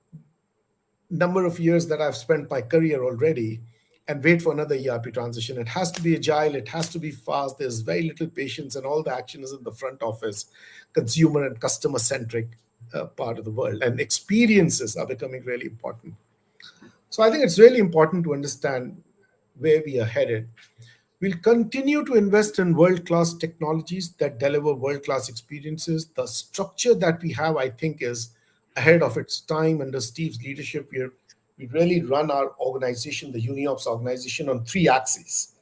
number of years that I've spent my career already, and wait for another ERP transition. It has to be agile, it has to be fast, there's very little patience, and all the action is in the front office, consumer and customer centric part of the world, and experiences are becoming really important. So I think it's really important to understand where we are headed. We'll continue to invest in world-class technologies that deliver world-class experiences. The structure that we have, I think, is ahead of its time. Under Steve's leadership, we really run our organization, the UniOps organization, on 3 axes.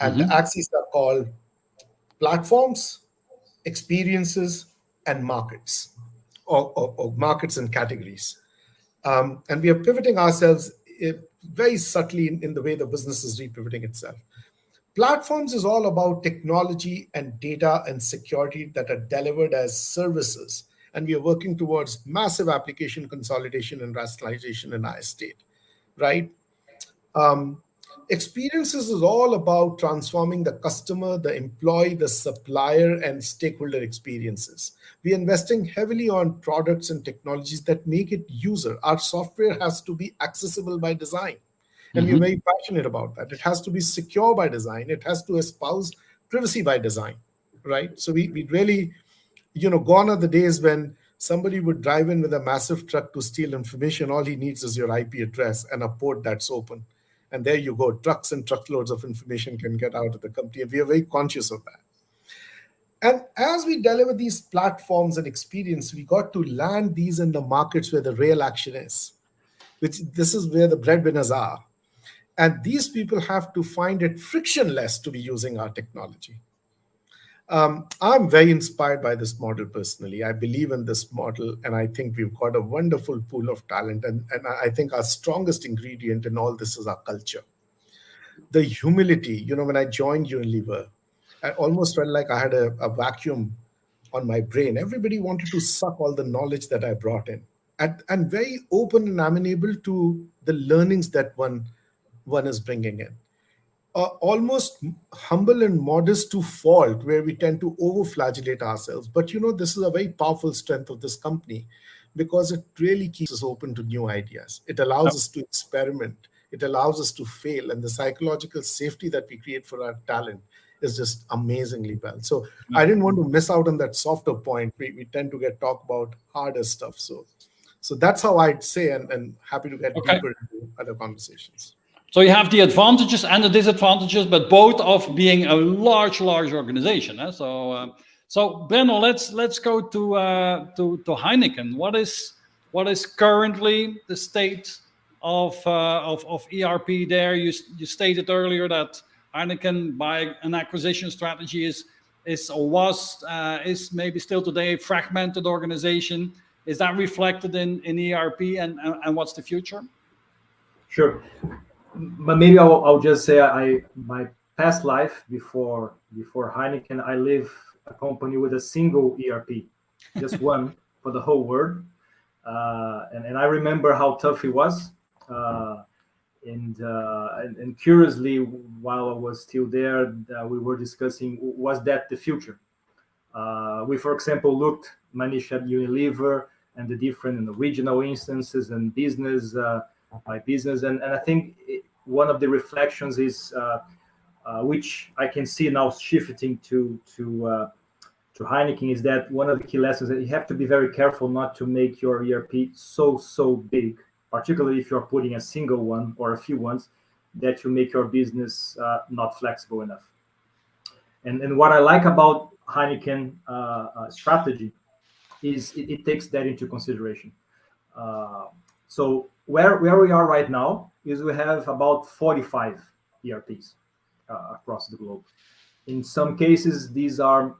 And the axes are called platforms, experiences, and markets, or markets and categories. And we are pivoting ourselves very subtly in the way the business is repivoting itself. Platforms is all about technology and data and security that are delivered as services. And we are working towards massive application consolidation and rationalization in our estate, right? Experiences is all about transforming the customer, the employee, the supplier, and stakeholder experiences. We are investing heavily on products and technologies that make it user. Our software has to be accessible by design. And we're very passionate about that. It has to be secure by design. It has to espouse privacy by design, right? So we really, gone are the days when somebody would drive in with a massive truck to steal information. All he needs is your IP address and a port that's open. And there you go. Trucks and truckloads of information can get out of the company. And we are very conscious of that. And as we deliver these platforms and experience, we got to land these in the markets where the real action is, this is where the breadwinners are. And these people have to find it frictionless to be using our technology. I'm very inspired by this model personally. I believe in this model, and I think we've got a wonderful pool of talent. And I think our strongest ingredient in all this is our culture. The humility, when I joined Unilever, I almost felt like I had a vacuum on my brain. Everybody wanted to suck all the knowledge that I brought in. And very open and amenable to the learnings that one is bringing in. Almost humble and modest to fault, where we tend to over-flagellate ourselves. But this is a very powerful strength of this company, because it really keeps us open to new ideas. It allows us to experiment. It allows us to fail. And the psychological safety that we create for our talent is just amazingly well. So I didn't want to miss out on that softer point. We tend to talk about harder stuff. So that's how I'd say, and happy to get deeper into other conversations. So you have the advantages and the disadvantages, but both of being a large organization. So Breno, let's go to Heineken. What is currently the state of ERP there? You stated earlier that Heineken, by an acquisition strategy, is maybe still today a fragmented organization. Is that reflected in ERP, and what's the future? Sure. But maybe I'll just say my past life before Heineken, I live a company with a single ERP, just one for the whole world. And I remember how tough it was. And curiously, while I was still there, we were discussing, was that the future? We, for example, looked, Manish, at Unilever and the different regional instances and business by business. And I think one of the reflections is, which I can see now shifting to Heineken, is that one of the key lessons that you have to be very careful not to make your ERP so big, particularly if you're putting a single one or a few ones, that you make your business not flexible enough. And what I like about Heineken strategy is it takes that into consideration. So where we are right now is we have about 45 ERPs across the globe. In some cases, these are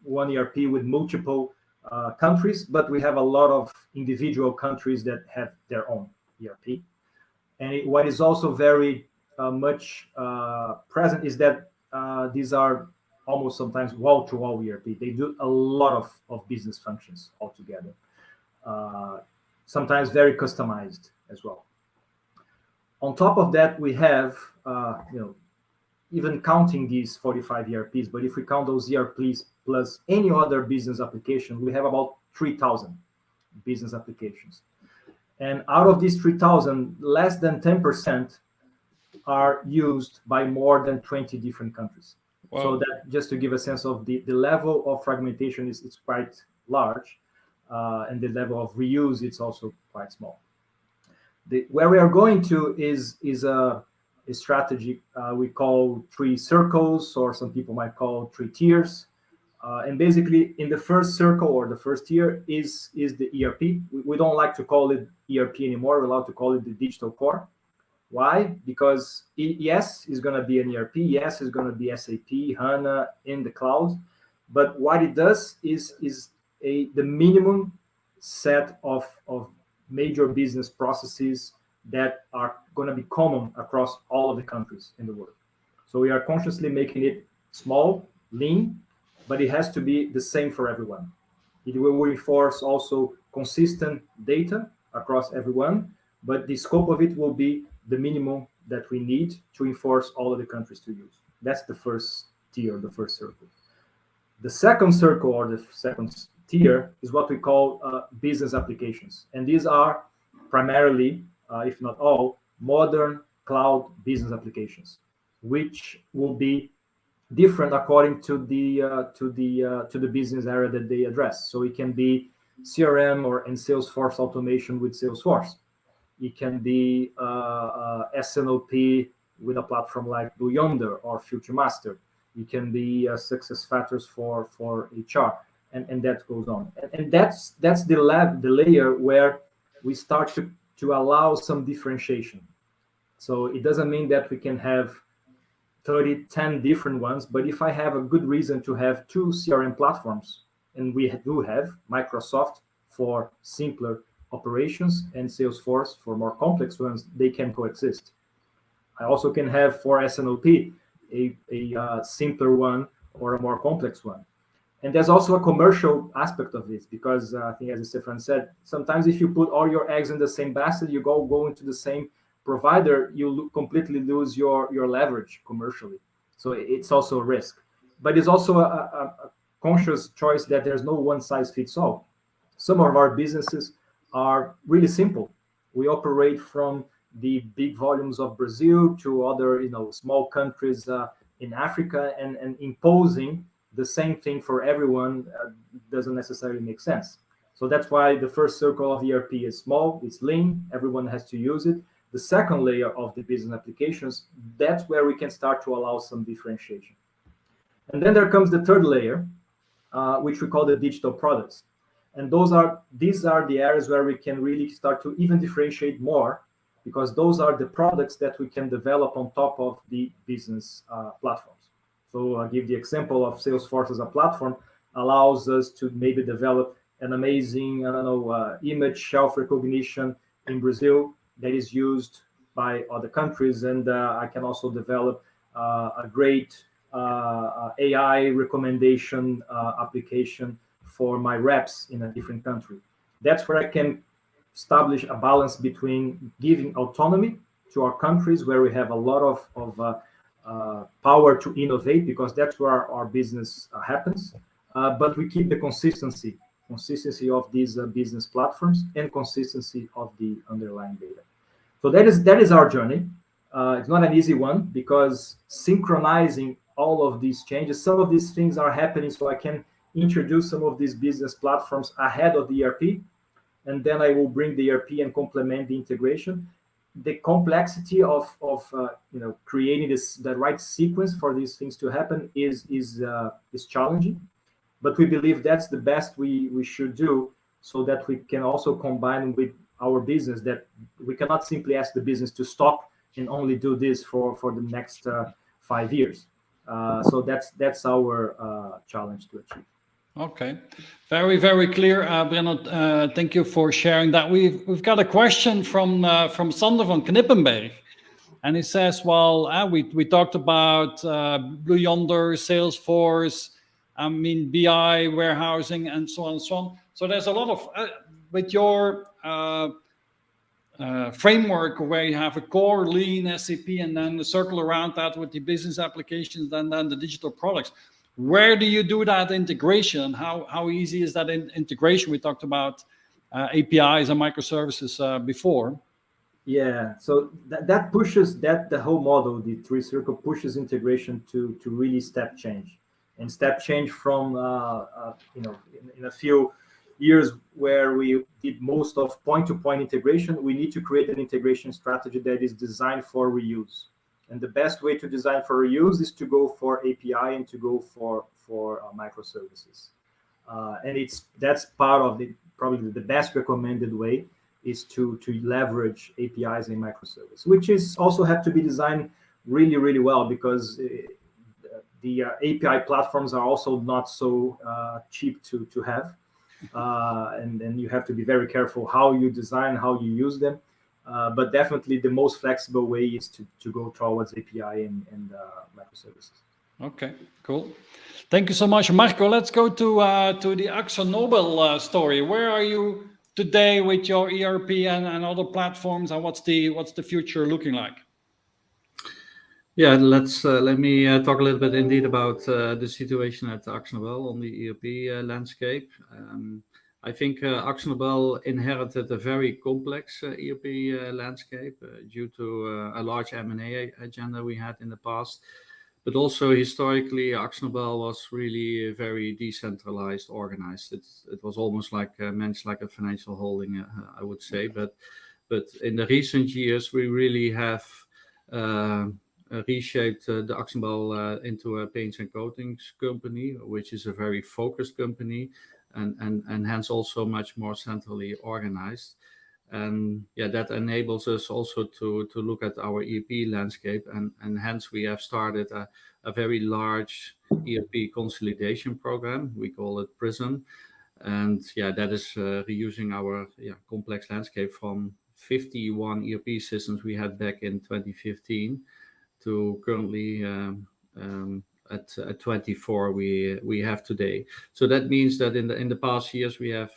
one ERP with multiple countries, but we have a lot of individual countries that have their own ERP. And what is also very much present is that these are almost sometimes wall-to-wall ERP. They do a lot of business functions altogether. Sometimes very customized as well. On top of that, we have, even counting these 45 ERPs, but if we count those ERPs plus any other business application, we have about 3,000 business applications. And out of these 3,000, less than 10% are used by more than 20 different countries. Wow. So that, just to give a sense of the level of fragmentation is quite large, and the level of reuse it's also quite small. Where we are going to is a strategy we call 3 circles, or some people might call 3 tiers. And basically, in the first circle or the first tier is the ERP. We don't like to call it ERP anymore. We're allowed to call it the digital core. Why? Because yes, it's going to be an ERP. Yes, it's going to be SAP, HANA in the cloud. But what it does is the minimum set of major business processes that are going to be common across all of the countries in the world. So we are consciously making it small, lean, but it has to be the same for everyone. It will reinforce also consistent data across everyone, but the scope of it will be the minimum that we need to enforce all of the countries to use. That's the first tier, the first circle. The second circle, or the second tier, is what we call business applications. And these are primarily, if not all, modern cloud business applications, which will be different according to the business area that they address. So it can be CRM and Salesforce automation with Salesforce. It can be SNOP with a platform like Blue Yonder or FutureMaster. It can be success factors for HR, and that goes on. And that's the layer where we start to allow some differentiation. So it doesn't mean that we can have 10 different ones, but if I have a good reason to have 2 CRM platforms, and we do have Microsoft for simpler operations and Salesforce for more complex ones, they can coexist. I also can have for SNOP a simpler one or a more complex one. And there's also a commercial aspect of this, because I think, as Stefan said, sometimes if you put all your eggs in the same basket, you go into the same provider, you completely lose your leverage commercially. So it's also a risk. But it's also a conscious choice that there's no one size fits all. Some of our businesses are really simple. We operate from the big volumes of Brazil to other small countries in Africa, and imposing the same thing for everyone doesn't necessarily make sense. So that's why the first circle of ERP is small, it's lean, everyone has to use it. The second layer of the business applications, that's where we can start to allow some differentiation. And then there comes the third layer, which we call the digital products. And these are the areas where we can really start to even differentiate more, because those are the products that we can develop on top of the business platforms. So I'll give the example of Salesforce as a platform, allows us to maybe develop an amazing, image shelf recognition in Brazil that is used by other countries. And I can also develop a great AI recommendation application for my reps in a different country. That's where I can establish a balance between giving autonomy to our countries where we have a lot of power to innovate, because that's where our business happens. But we keep the consistency of these business platforms and consistency of the underlying data. So that is our journey. It's not an easy one, because synchronizing all of these changes, some of these things are happening, so I can introduce some of these business platforms ahead of the ERP, and then I will bring the ERP and complement the integration. The complexity of creating the right sequence for these things to happen is challenging, but we believe that's the best we should do, so that we can also combine with our business, that we cannot simply ask the business to stop and only do this for the next 5 years. So that's our challenge to achieve. Okay, very, very clear, Breno. Thank you for sharing that. We've got a question from Sander van Knippenberg, and he says, "Well, we talked about Blue Yonder, Salesforce, BI, warehousing, and so on and so on. So there's a lot of with your framework where you have a core lean SAP, and then the circle around that with the business applications, and then the digital products. Where do you do that integration? How easy is that integration? We talked about APIs and microservices before. Yeah, so that pushes the whole model, the three circle pushes integration to really step change from in a few years where we did most of point-to-point integration. We need to create an integration strategy that is designed for reuse. And the best way to design for reuse is to go for API and to go for microservices. And that's part of probably the best recommended way is to leverage APIs and microservices, which is also have to be designed really, really well, because the API platforms are also not so cheap to have. And then you have to be very careful how you design, how you use them. But definitely the most flexible way is to go towards API and microservices. Okay, cool. Thank you so much, Marco. Let's go to the AkzoNobel story. Where are you today with your ERP and other platforms, and what's the future looking like? Yeah, let me talk a little bit indeed about the situation at AkzoNobel on the ERP landscape. I think AkzoNobel inherited a very complex ERP landscape due to a large M&A agenda we had in the past. But also historically, AkzoNobel was really very decentralized, organized. It was almost like managed like a financial holding, I would say. But in the recent years, we really have reshaped the AkzoNobel into a paints and coatings company, which is a very focused company, and hence also much more centrally organized. And yeah, that enables us also to look at our ERP landscape, and hence we have started a very large ERP consolidation program. We call it PRISM. And yeah, that is reusing our complex landscape from 51 ERP systems we had back in 2015 to currently at 24 we have today. So that means that in the past years we have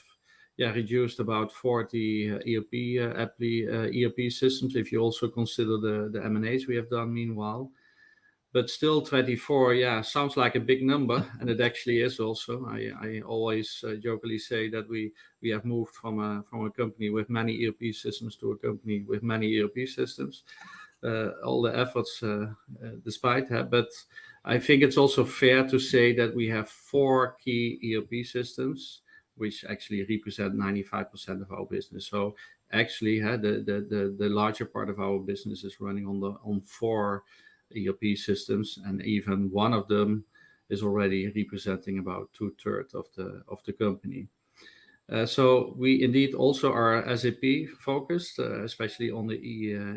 reduced about 40 ERP systems, if you also consider the M&As we have done meanwhile. But still 24, sounds like a big number, and it actually is also. I always jokingly say that we have moved from a company with many ERP systems to a company with many ERP systems. All the efforts despite that, but I think it's also fair to say that we have 4 key ERP systems which actually represent 95% of our business. So actually the larger part of our business is running on 4 ERP systems, and even one of them is already representing about 2/3 of the company. So we indeed also are SAP focused, especially on the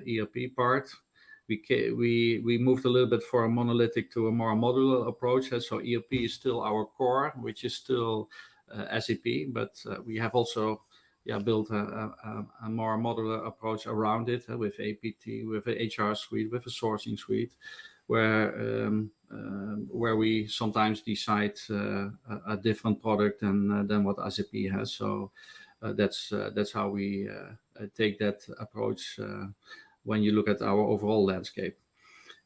ERP part. We moved a little bit from a monolithic to a more modular approach. So ERP is still our core, which is still SAP, but we have also built a more modular approach around it with APT, with a HR suite, with a sourcing suite, where we sometimes decide a different product than what SAP has. So that's how we take that approach when you look at our overall landscape.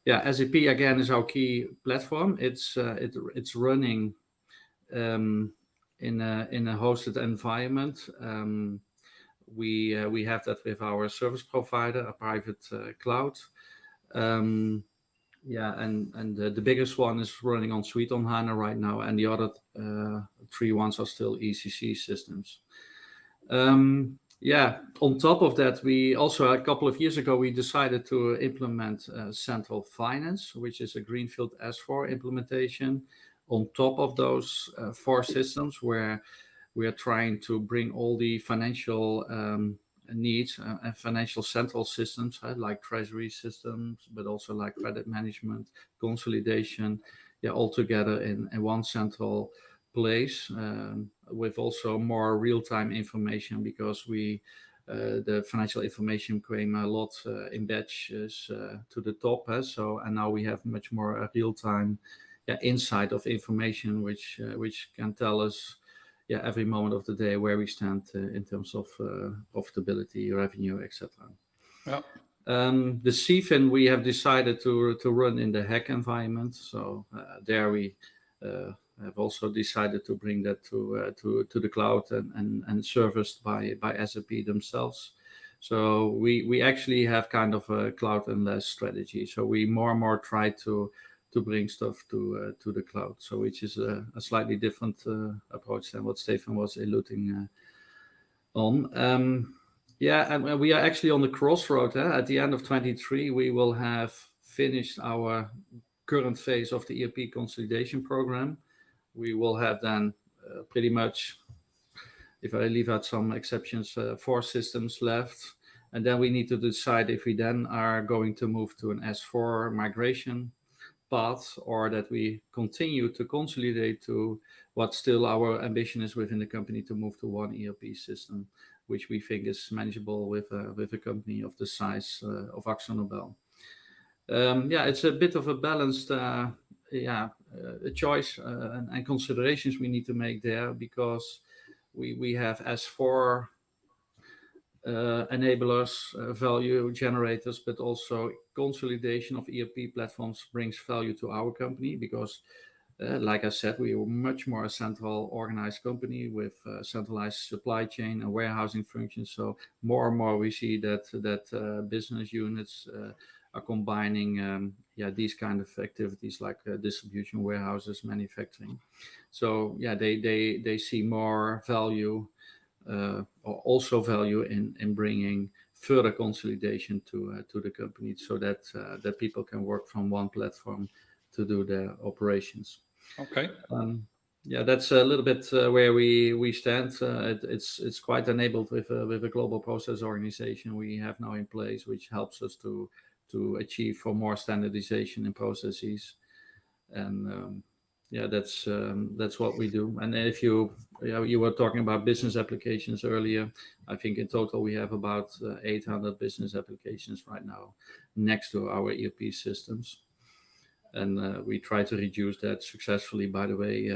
Yeah, SAP again is our key platform. It's running in a hosted environment. We have that with our service provider, a private cloud. And the biggest one is running on Suite on HANA right now, and the other 3 ones are still ECC systems. On top of that, we also, a couple of years ago, we decided to implement Central Finance, which is a greenfield S4 implementation on top of those 4 systems, where we are trying to bring all the financial needs and financial central systems, like treasury systems, but also like credit management, consolidation, all together in one central place, with also more real-time information, because the financial information came a lot in batches to the top. And now we have much more real-time insight of information, which can tell us every moment of the day where we stand in terms of profitability, revenue, etc. Yeah. The CFIN we have decided to run in the HEC environment. So there we have also decided to bring that to the cloud and serviced by SAP themselves. So we actually have kind of a cloud and less strategy. So we more and more try to bring stuff to the cloud. So which is a slightly different approach than what Stefan was alluding on. And we are actually on the crossroad. At the end of 2023, we will have finished our current phase of the ERP consolidation program. We will have then pretty much, if I leave out some exceptions, 4 systems left. And then we need to decide if we then are going to move to an S4 migration path, or that we continue to consolidate to what still our ambition is within the company, to move to one ERP system, which we think is manageable with a company of the size of AkzoNobel. It's a bit of a balanced a choice and considerations we need to make there, because we have S4 enablers, value generators, but also consolidation of ERP platforms brings value to our company, because like I said, we are much more a central organized company with centralized supply chain and warehousing functions. So more and more we see that business units are combining these kind of activities, like distribution, warehouses, manufacturing. So they see more value, or also value in bringing further consolidation to the company, so that people can work from one platform to do their operations. Okay. That's a little bit where we stand. It's quite enabled with a global process organization we have now in place, which helps us to achieve for more standardization in processes. And that's what we do. And if you were talking about business applications earlier, I think in total we have about 800 business applications right now next to our ERP systems. And we try to reduce that successfully, by the way,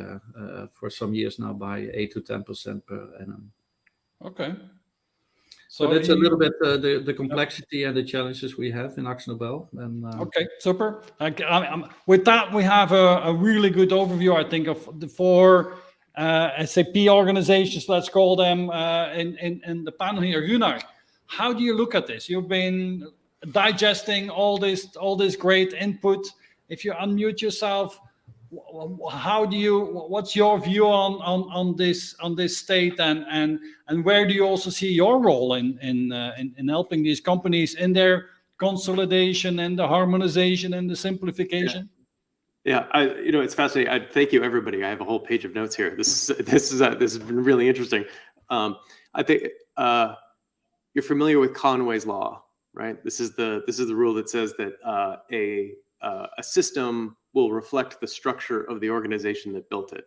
for some years now, by 8 to 10% per annum. Okay. So that's a little bit the complexity and the challenges we have in AkzoNobel. And okay, super. With that, we have a really good overview, I think, of the 4 SAP organizations, let's call them, in the panel here. Gunnar, how do you look at this? You've been digesting all this great input. If you unmute yourself, what's your view on this state, and where do you also see your role in helping these companies in their consolidation and the harmonization and the simplification? It's fascinating. Thank you, everybody. I have a whole page of notes here. This has been really interesting. I think you're familiar with Conway's law, right? This is the rule that says that a system will reflect the structure of the organization that built it.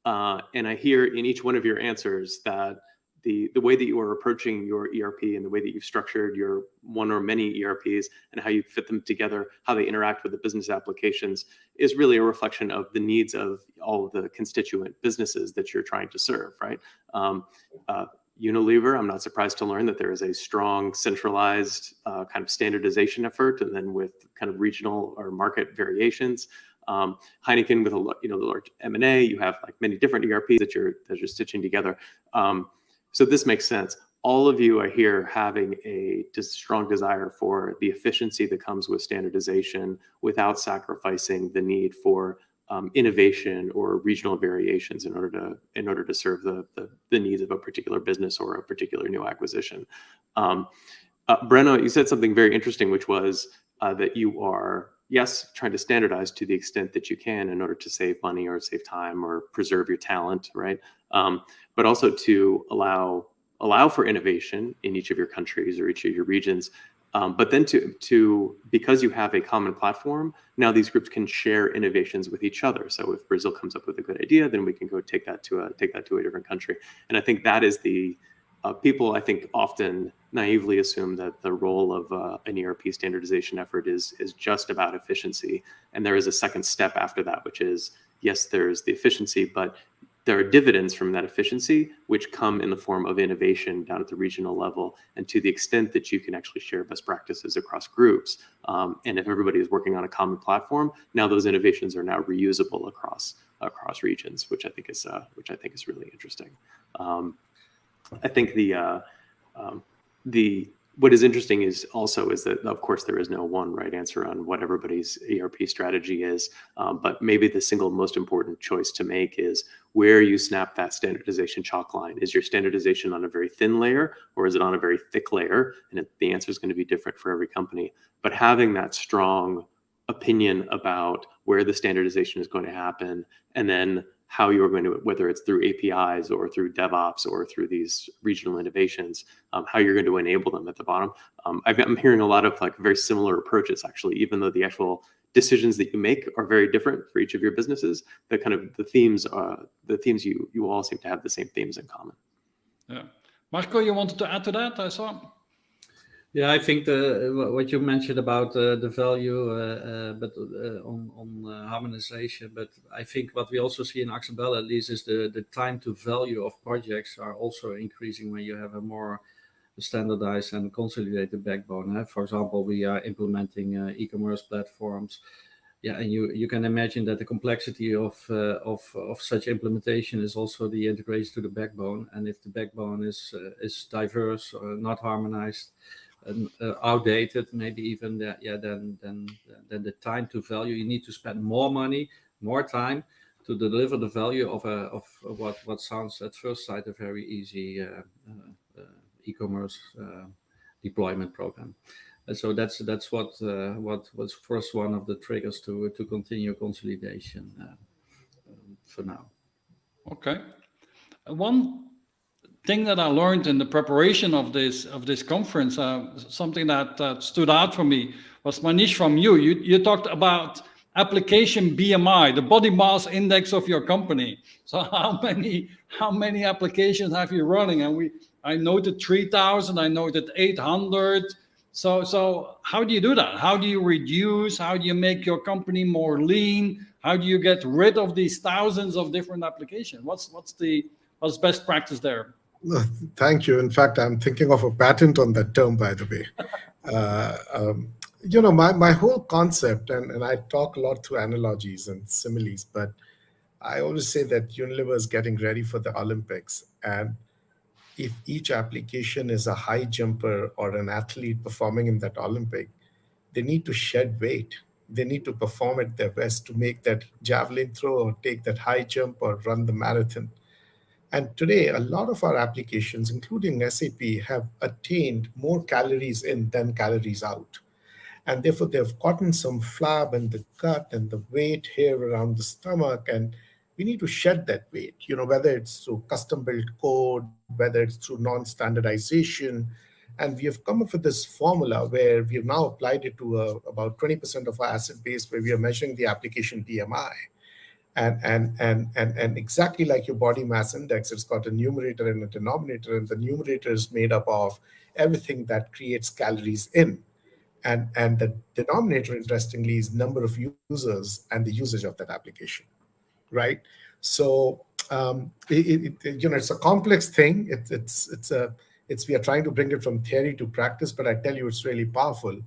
And I hear in each one of your answers that the way that you are approaching your ERP and the way that you've structured your one or many ERPs and how you fit them together, how they interact with the business applications, is really a reflection of the needs of all of the constituent businesses that you're trying to serve, right? Unilever, I'm not surprised to learn that there is a strong centralized kind of standardization effort, and then with kind of regional or market variations. Heineken with the large M&A, you have like many different ERPs that you're stitching together. So this makes sense. All of you are here having a strong desire for the efficiency that comes with standardization without sacrificing the need for innovation or regional variations in order to serve the needs of a particular business or a particular new acquisition. Breno, you said something very interesting, which was that you are, yes, trying to standardize to the extent that you can in order to save money or save time or preserve your talent, right? But also to allow for innovation in each of your countries or each of your regions. But then because you have a common platform, now these groups can share innovations with each other. So if Brazil comes up with a good idea, then we can go take that to a different country. And I think that is people, I think, often naively assume that the role of an ERP standardization effort is just about efficiency. And there is a second step after that, which is, yes, there's the efficiency, but there are dividends from that efficiency, which come in the form of innovation down at the regional level. And to the extent that you can actually share best practices across groups, and if everybody is working on a common platform, now those innovations are now reusable across regions, which I think is really interesting. I think what is interesting is that, of course, there is no one right answer on what everybody's ERP strategy is, but maybe the single most important choice to make is where you snap that standardization chalk line. Is your standardization on a very thin layer, or is it on a very thick layer? And the answer is going to be different for every company. But having that strong opinion about where the standardization is going to happen, and then how you're going to, whether it's through APIs or through DevOps or through these regional innovations, how you're going to enable them at the bottom. I'm hearing a lot of like very similar approaches, actually, even though the actual decisions that you make are very different for each of your businesses. The themes you all seem to have the same themes in common. Yeah, Marco, you wanted to add to that? I saw. Yeah, I think what you mentioned about the value, but on harmonization. But I think what we also see in AkzoNobel, at least, is the time to value of projects are also increasing when you have a more standardized and consolidated backbone. For example, we are implementing e-commerce platforms. Yeah, and you can imagine that the complexity of such implementation is also the integration to the backbone. And if the backbone is diverse or not harmonized, outdated, maybe even then the time to value, you need to spend more money, more time to deliver the value of what sounds at first sight a very easy e-commerce deployment program. And so that's what was first one of the triggers to continue consolidation for now. Okay, one thing that I learned in the preparation of this conference, something that stood out for me was, Manish, from you talked about application BMI, the body mass index of your company. So how many applications have you running? And I noted 3,000, I noted 800. So how do you do that? How do you reduce? How do you make your company more lean? How do you get rid of these thousands of different applications? What's best practice there? Thank you. In fact, I'm thinking of a patent on that term, by the way. My whole concept, and I talk a lot through analogies and similes, but I always say that Unilever is getting ready for the Olympics. And if each application is a high jumper or an athlete performing in that Olympic, they need to shed weight. They need to perform at their best to make that javelin throw or take that high jump or run the marathon. And today, a lot of our applications, including SAP, have attained more calories in than calories out. And therefore, they've gotten some flab in the gut and the weight here around the stomach. And we need to shed that weight, whether it's through custom-built code, whether it's through non-standardization. And we have come up with this formula where we have now applied it to about 20% of our asset base, where we are measuring the application BMI. And exactly like your body mass index, it's got a numerator and a denominator, and the numerator is made up of everything that creates calories in. And the denominator, interestingly, is number of users and the usage of that application, right? So It's a complex thing. We are trying to bring it from theory to practice, but I tell you, it's really powerful.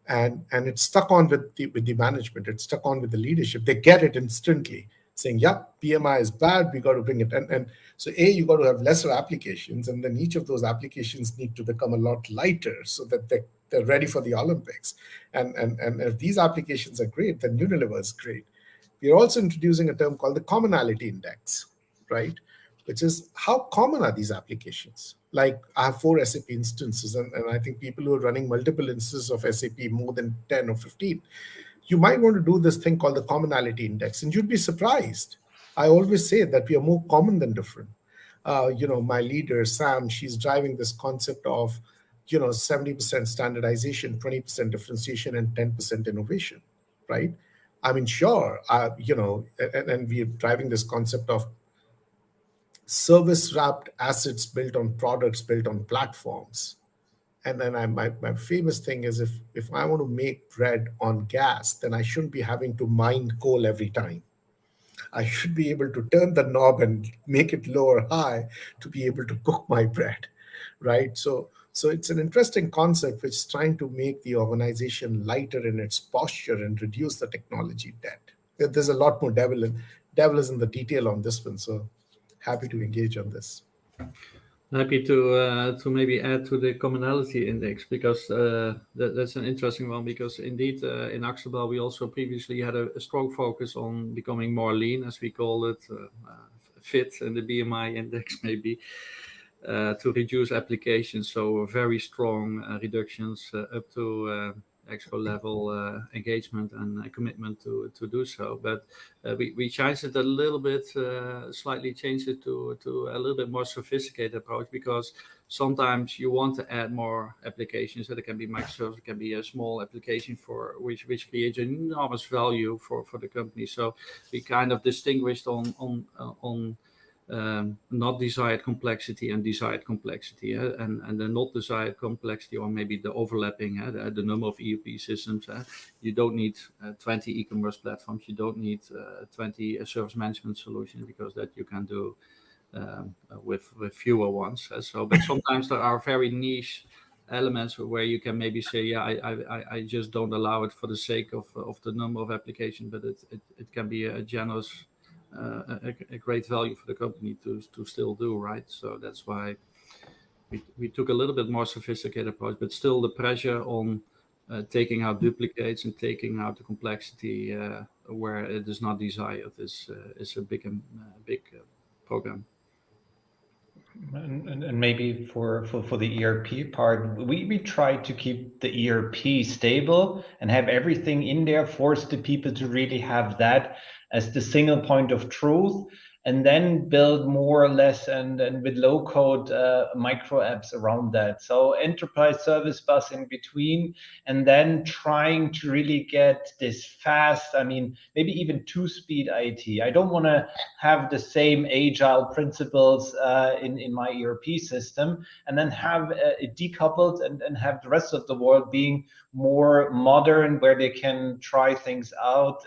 And it's stuck on with the management. It's stuck on with the leadership. They get it instantly, saying, "Yeah, PMI is bad. We got to bring it." And so, you got to have lesser applications, and then each of those applications need to become a lot lighter so that they're ready for the Olympics. And if these applications are great, then Unilever is great. We are also introducing a term called the Commonality Index, right? Which is how common are these applications? Like I have 4 SAP instances, and I think people who are running multiple instances of SAP, more than 10 or 15, you might want to do this thing called the Commonality Index, and you'd be surprised. I always say that we are more common than different. My leader, Sam, she's driving this concept of, 70% standardization, 20% differentiation, and 10% innovation, right? I mean, sure, and we are driving this concept of service-wrapped assets built on products, built on platforms. And then my famous thing is if I want to make bread on gas, then I shouldn't be having to mine coal every time. I should be able to turn the knob and make it low or high to be able to cook my bread, right? So it's an interesting concept which is trying to make the organization lighter in its posture and reduce the technology debt. There's a lot more devil is in the detail on this one, so happy to engage on this. Happy to maybe add to the Commonality Index, because that's an interesting one, because indeed in AkzoNobel we also previously had a strong focus on becoming more lean, as we call it, fit in the BMI index maybe, to reduce applications. So very strong reductions up to exco level engagement and commitment to do so. But we changed it a little bit, slightly changed it to a little bit more sophisticated approach, because sometimes you want to add more applications. So it can be microservice, it can be a small application for which creates enormous value for the company. So we kind of distinguished on not desired complexity and desired complexity, and the not desired complexity, or maybe the overlapping, the number of ERP systems. You don't need 20 e-commerce platforms, you don't need 20 service management solutions, because that you can do with fewer ones. But sometimes there are very niche elements where you can maybe say, I just don't allow it for the sake of the number of applications, but it can be a generous a great value for the company to still do, right? So that's why we took a little bit more sophisticated approach, but still the pressure on taking out duplicates and taking out the complexity where it is not desired is a big program. And maybe for the ERP part, we try to keep the ERP stable and have everything in there, force the people to really have that as the single point of truth, and then build more or less and with low code micro apps around that. So enterprise service bus in between, and then trying to really get this fast, maybe even 2-speed IT. I don't want to have the same agile principles in my ERP system, and then have it decoupled and have the rest of the world being more modern, where they can try things out.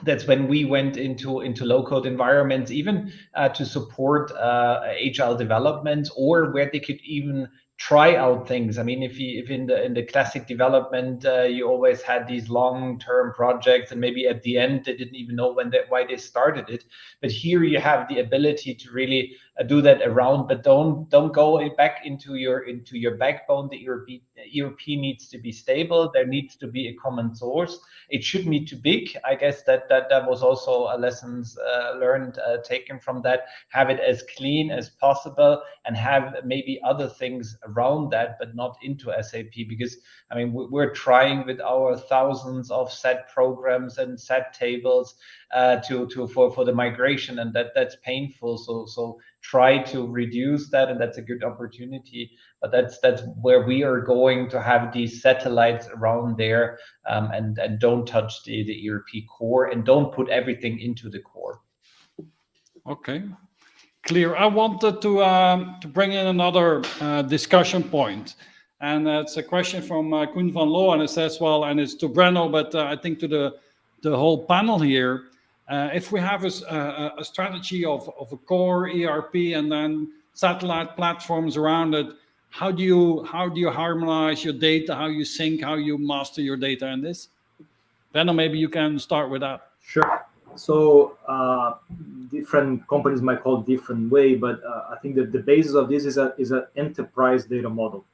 That's when we went into low-code environments, even to support agile development, or where they could even try out things. If in the classic development, you always had these long-term projects, and maybe at the end they didn't even know why they started it. But here you have the ability to really do that around, but don't go back into your backbone. The ERP needs to be stable. There needs to be a common source. It shouldn't be too big. I guess that was also a lessons learned taken from that. Have it as clean as possible, and have maybe other things around that, but not into SAP, because we're trying with our thousands of set programs and set tables for the migration, and that's painful. So try to reduce that, and that's a good opportunity. But that's where we are going to have these satellites around there, and don't touch the ERP core, and don't put everything into the core. Okay, clear. I wanted to bring in another discussion point, and it's a question from Koen van Loo, and it says, well, and it's to Breno, but I think to the whole panel here. If we have a strategy of a core ERP and then satellite platforms around it, how do you harmonize your data, how you sync, how you master your data in this? Breno, maybe you can start with that. Sure. So different companies might call it different way, but I think that the basis of this is an enterprise data model,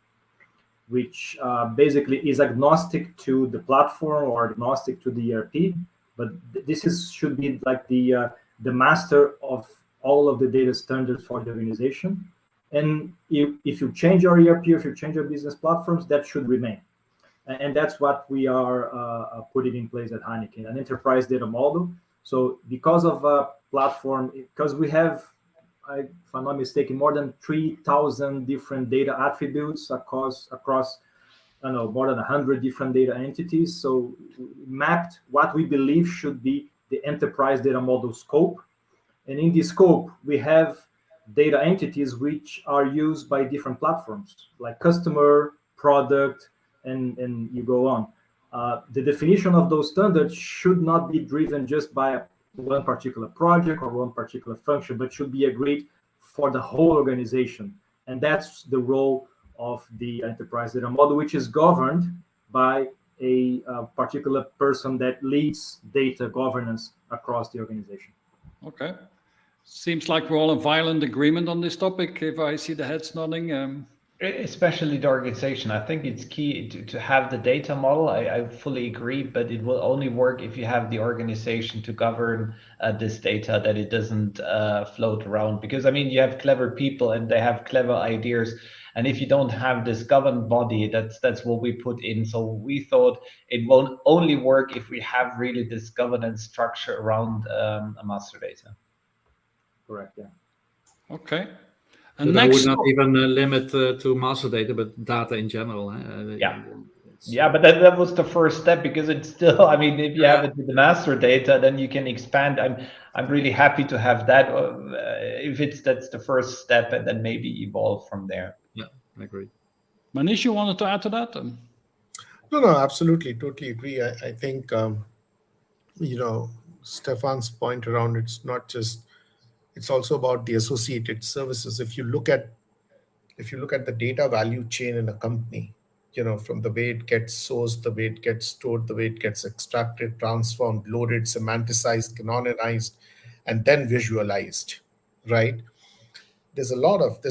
which basically is agnostic to the platform or agnostic to the ERP, but this should be like the master of all of the data standards for the organization. And if you change your ERP, if you change your business platforms, that should remain. And that's what we are putting in place at Heineken, an enterprise data model. So because of a platform, because we have, if I'm not mistaken, more than 3,000 different data attributes across I don't know, more than 100 different data entities. So we mapped what we believe should be the enterprise data model scope. And in this scope, we have data entities which are used by different platforms, like customer, product, and you go on. The definition of those standards should not be driven just by one particular project or one particular function, but should be agreed for the whole organization. And that's the role of the enterprise data model, which is governed by a particular person that leads data governance across the organization. Okay. Seems like we're all in violent agreement on this topic, if I see the heads nodding. Especially the organization. I think it's key to have the data model. I fully agree, but it will only work if you have the organization to govern this data, that it doesn't float around. Because, I mean, you have clever people and they have clever ideas. And if you don't have this governed body, that's what we put in. So we thought it won't only work if we have really this governance structure around a master data. Correct, yeah. Okay. And I would not even limit to master data, but data in general. Yeah, but that was the first step, because it's still, I mean, if you have it with the master data, then you can expand. I'm really happy to have that. If that's the first step, and then maybe evolve from there. Yeah, I agree. Manish, you wanted to add to that? No, absolutely, totally agree. I think Stefan's point around it's also about the associated services. If you look at the data value chain in a company, from the way it gets sourced, the way it gets stored, the way it gets extracted, transformed, loaded, semanticized, canonized, and then visualized, right? There's a lot of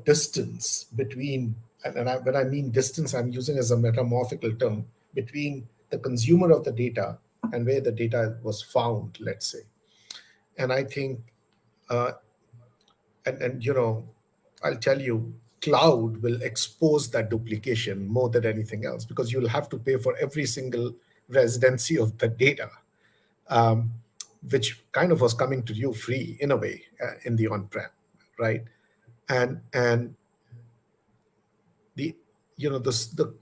distance between, and when I mean distance, I'm using as a metamorphical term, between the consumer of the data and where the data was found, let's say. And I think, I'll tell you, cloud will expose that duplication more than anything else, because you'll have to pay for every single residency of the data, which kind of was coming to you free in a way in the on-prem, right? And the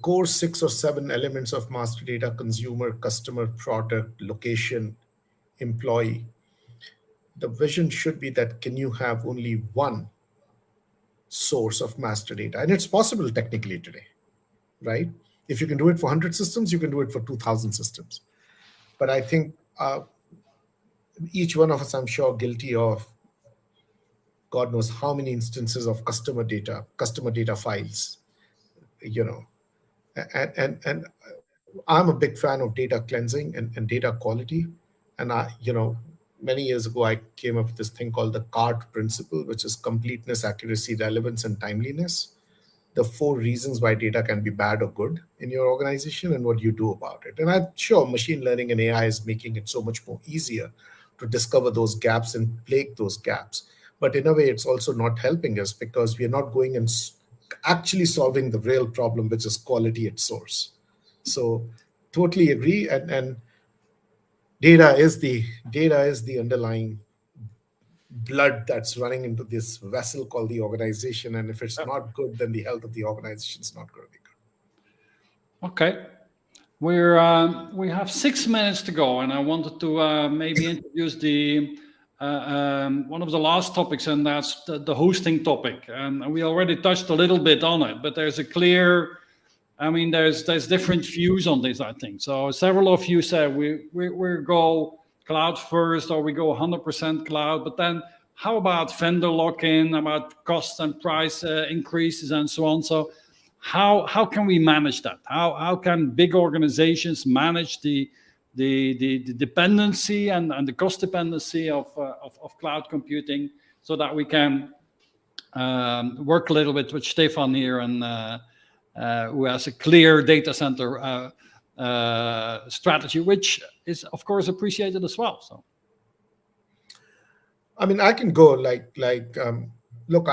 core 6 or 7 elements of master data: consumer, customer, product, location, employee. The vision should be that can you have only one source of master data? And it's possible technically today, right? If you can do it for 100 systems, you can do it for 2,000 systems. But I think each one of us, I'm sure, guilty of God knows how many instances of customer data files, and I'm a big fan of data cleansing and data quality. And many years ago, I came up with this thing called the CART principle, which is completeness, accuracy, relevance, and timeliness. The 4 reasons why data can be bad or good in your organization and what you do about it. And I'm sure machine learning and AI is making it so much more easier to discover those gaps and plague those gaps. But in a way, it's also not helping us, because we are not going and actually solving the real problem, which is quality at source. So totally agree. And data is the underlying blood that's running into this vessel called the organization. And if it's not good, then the health of the organization is not going to be good. Okay. We have 6 minutes to go, and I wanted to maybe introduce the one of the last topics, and that's the hosting topic. And we already touched a little bit on it, but there's there's different views on this, I think. So several of you said we go cloud first, or we go 100% cloud? But then how about vendor lock-in, about cost and price increases and so on? So how can we manage that? How can big organizations manage the dependency and the cost dependency of cloud computing, so that we can work a little bit with Stefan here, and who has a clear data center strategy, which is of course appreciated as well. So, I mean, I can go look.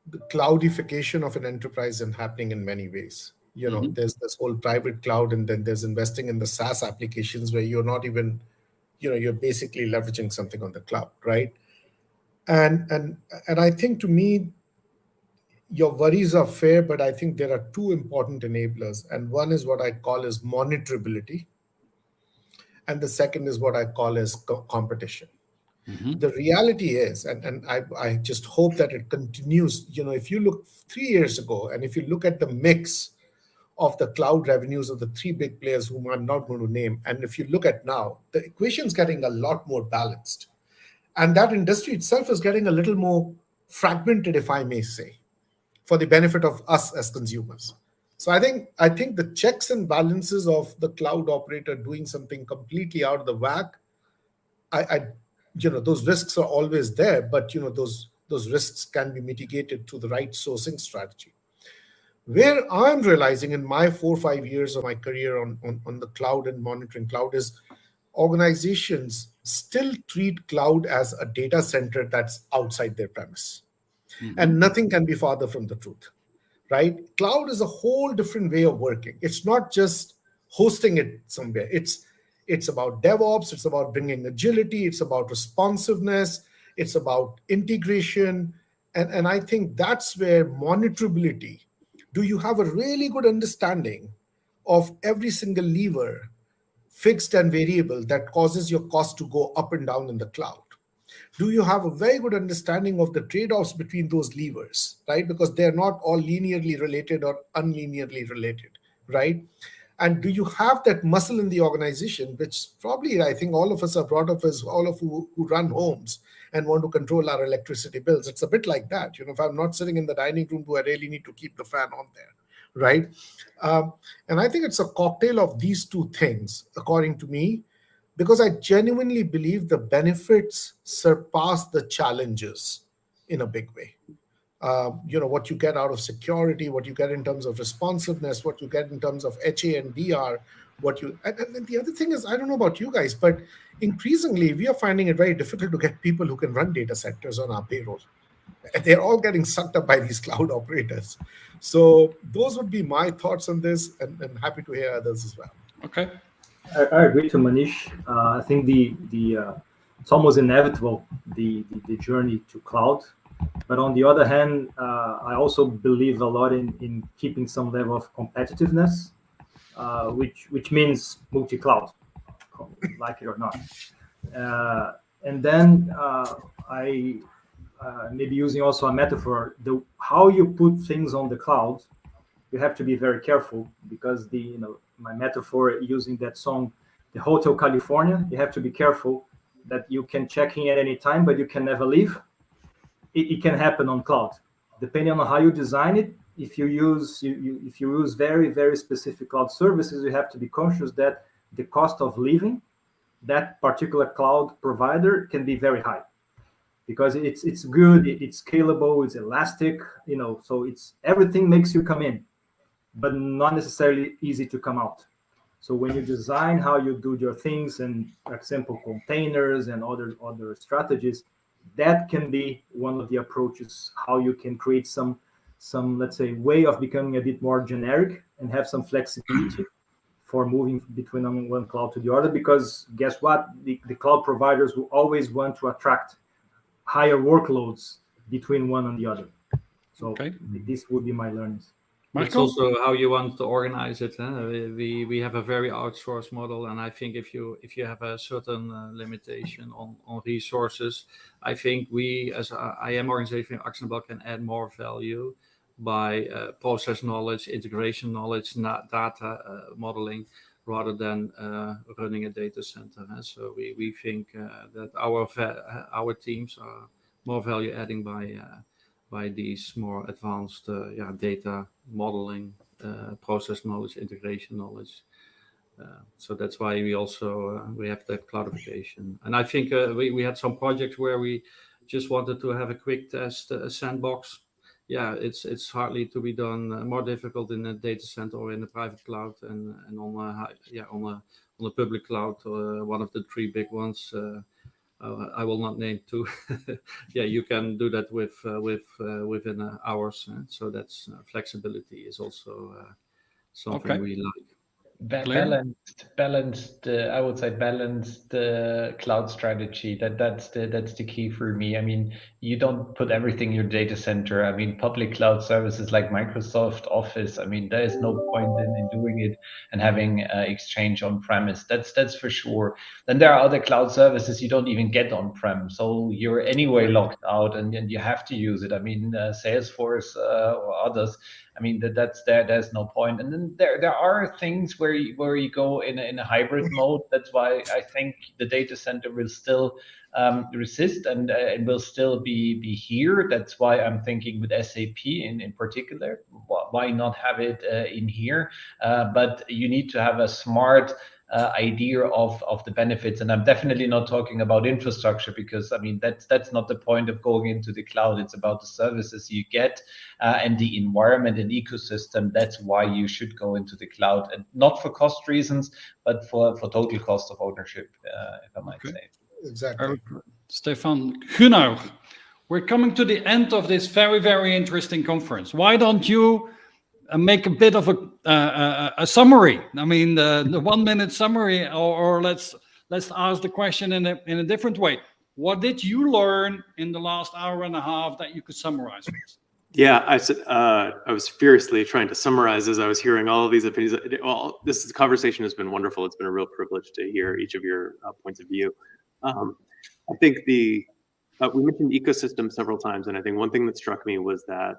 The cloudification of an enterprise is happening in many ways. There's this whole private cloud, and then there's investing in the SaaS applications where you're not even, you're basically leveraging something on the cloud, right? And I think, to me, your worries are fair, but I think there are two important enablers, and one is what I call as monitorability, and the second is what I call as competition. The reality is, and I just hope that it continues, if you look 3 years ago, and if you look at the mix of the cloud revenues of the three big players whom I'm not going to name, and if you look at now, the equation's getting a lot more balanced. And that industry itself is getting a little more fragmented, if I may say, for the benefit of us as consumers. So I think the checks and balances of the cloud operator doing something completely out of the whack, those risks are always there, but those risks can be mitigated through the right sourcing strategy. Where I'm realizing in my 4 or 5 years of my career on the cloud and monitoring cloud is organizations still treat cloud as a data center that's outside their premise. And nothing can be farther from the truth, right? Cloud is a whole different way of working. It's not just hosting it somewhere. It's about DevOps. It's about bringing agility. It's about responsiveness. It's about integration. And I think that's where monitorability, do you have a really good understanding of every single lever, fixed and variable, that causes your cost to go up and down in the cloud? Do you have a very good understanding of the trade-offs between those levers, right? Because they're not all linearly related or unlinearly related, right? And do you have that muscle in the organization, which probably I think all of us are brought up as all of who run homes and want to control our electricity bills. It's a bit like that. If I'm not sitting in the dining room, do I really need to keep the fan on there, right? And I think it's a cocktail of these two things, according to me, because I genuinely believe the benefits surpass the challenges in a big way. What you get out of security, what you get in terms of responsiveness, what you get in terms of HA and DR, and the other thing is, I don't know about you guys, but increasingly we are finding it very difficult to get people who can run data centers on our payroll. They're all getting sucked up by these cloud operators. So those would be my thoughts on this, and happy to hear others as well. Okay. I agree to Manish. I think it's almost inevitable, the journey to cloud. But on the other hand, I also believe a lot in keeping some level of competitiveness, which means multi-cloud, like it or not. And then I maybe using also a metaphor, how you put things on the cloud, you have to be very careful, because my metaphor using that song, the Hotel California, you have to be careful that you can check in at any time, but you can never leave. It can happen on cloud, depending on how you design it. If you use very, very specific cloud services, you have to be conscious that the cost of leaving that particular cloud provider can be very high, because it's good, it's scalable, it's elastic, so everything makes you come in, but not necessarily easy to come out. So when you design how you do your things, and for example, containers and other strategies, that can be one of the approaches, how you can create some let's say way of becoming a bit more generic and have some flexibility for moving between one cloud to the other. Because guess what, the cloud providers will always want to attract higher workloads between one and the other. So this would be my learnings. It's also how you want to organize it. We have a very outsourced model, and I think if you have a certain limitation on resources, I think we as a IM organization, AkzoNobel, can add more value by process knowledge, integration knowledge, data modeling, rather than running a data center. So we think that our teams are more value adding by these more advanced data modeling, process knowledge, integration knowledge. So that's why we also we have that cloudification. And I think we had some projects where we just wanted to have a quick test, a sandbox. Yeah, it's hardly to be done, more difficult in a data center or in a private cloud, and on a public cloud, one of the three big ones. I will not name two. Yeah, you can do that within hours. So that's flexibility is also something we like. Balanced. I would say balanced cloud strategy. That's the key for me. I mean, you don't put everything in your data center. I mean, public cloud services like Microsoft Office. I mean, there is no point in doing it and having Exchange on premise. That's for sure. Then there are other cloud services you don't even get on prem, so you're anyway locked out, and you have to use it. I mean, Salesforce or others. I mean, that's there. There's no point. And then there are things where you go in a hybrid mode. That's why I think the data center will still resist and it will still be here. That's why I'm thinking with SAP in particular. Why not have it in here? But you need to have a smart idea of the benefits, and I'm definitely not talking about infrastructure, because I mean that's not the point of going into the cloud. It's about the services you get and the environment and ecosystem. That's why you should go into the cloud, and not for cost reasons, but for total cost of ownership, if I might say. Exactly. Stefan, Gunnar, we're coming to the end of this very, very interesting conference. Why don't you make a bit of a summary? I mean, the 1 minute summary, or let's ask the question in a different way. What did you learn in the last hour and a half that you could summarize for us? Yeah, I was furiously trying to summarize as I was hearing all of these opinions. Well, this conversation has been wonderful. It's been a real privilege to hear each of your points of view. I think we mentioned ecosystem several times, and I think one thing that struck me was that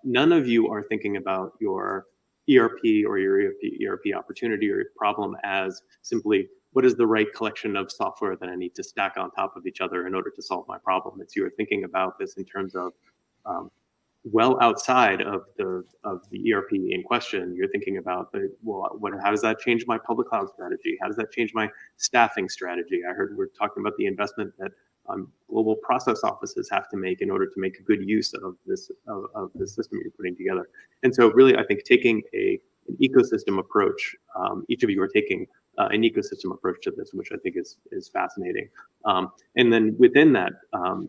none of you are thinking about your ERP or your ERP opportunity or problem as simply what is the right collection of software that I need to stack on top of each other in order to solve my problem. It's you're thinking about this in terms of well outside of the ERP in question. You're thinking about how does that change my public cloud strategy? How does that change my staffing strategy? I heard we're talking about the investment that global process offices have to make in order to make a good use of this system you're putting together. And so really, I think taking an ecosystem approach, each of you are taking an ecosystem approach to this, which I think is fascinating. And then within that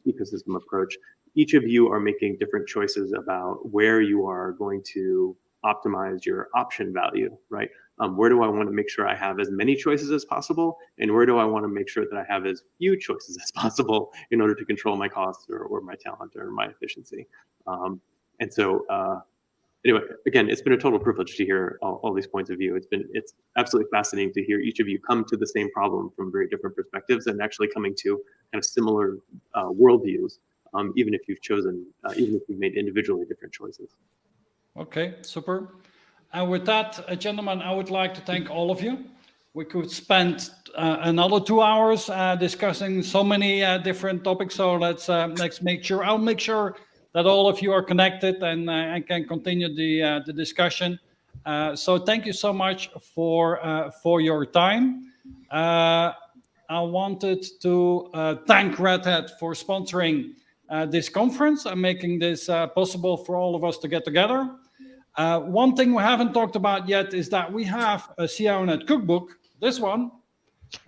ecosystem approach, each of you are making different choices about where you are going to optimize your option value, right? Where do I want to make sure I have as many choices as possible? And where do I want to make sure that I have as few choices as possible in order to control my costs or my talent or my efficiency? And so anyway, again, it's been a total privilege to hear all these points of view. It's absolutely fascinating to hear each of you come to the same problem from very different perspectives and actually coming to kind of similar worldviews, even if you've made individually different choices. Okay, super. And with that, gentlemen, I would like to thank all of you. We could spend another 2 hours discussing so many different topics. So let's make sure. I'll make sure that all of you are connected and can continue the discussion. So thank you so much for your time. I wanted to thank Red Hat for sponsoring this conference and making this possible for all of us to get together. One thing we haven't talked about yet is that we have a CIONET cookbook, this one,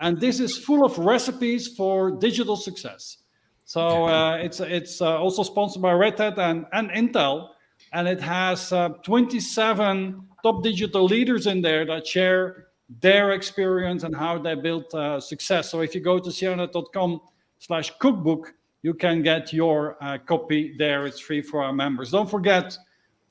and this is full of recipes for digital success. So it's also sponsored by Red Hat and Intel, and it has 27 top digital leaders in there that share their experience and how they built success. So if you go to cionet.com/cookbook, you can get your copy there. It's free for our members. Don't forget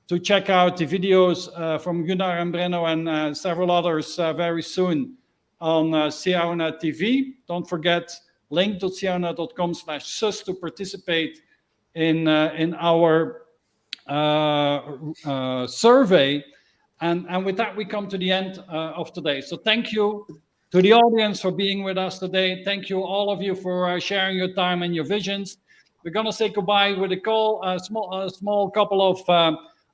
to check out the videos from Gunnar and Breno and several others very soon on CIONET TV. Don't forget link.cionet.com/sus to participate in our survey. And with that, we come to the end of today. So thank you to the audience for being with us today. Thank you, all of you, for sharing your time and your visions. We're going to say goodbye with a small couple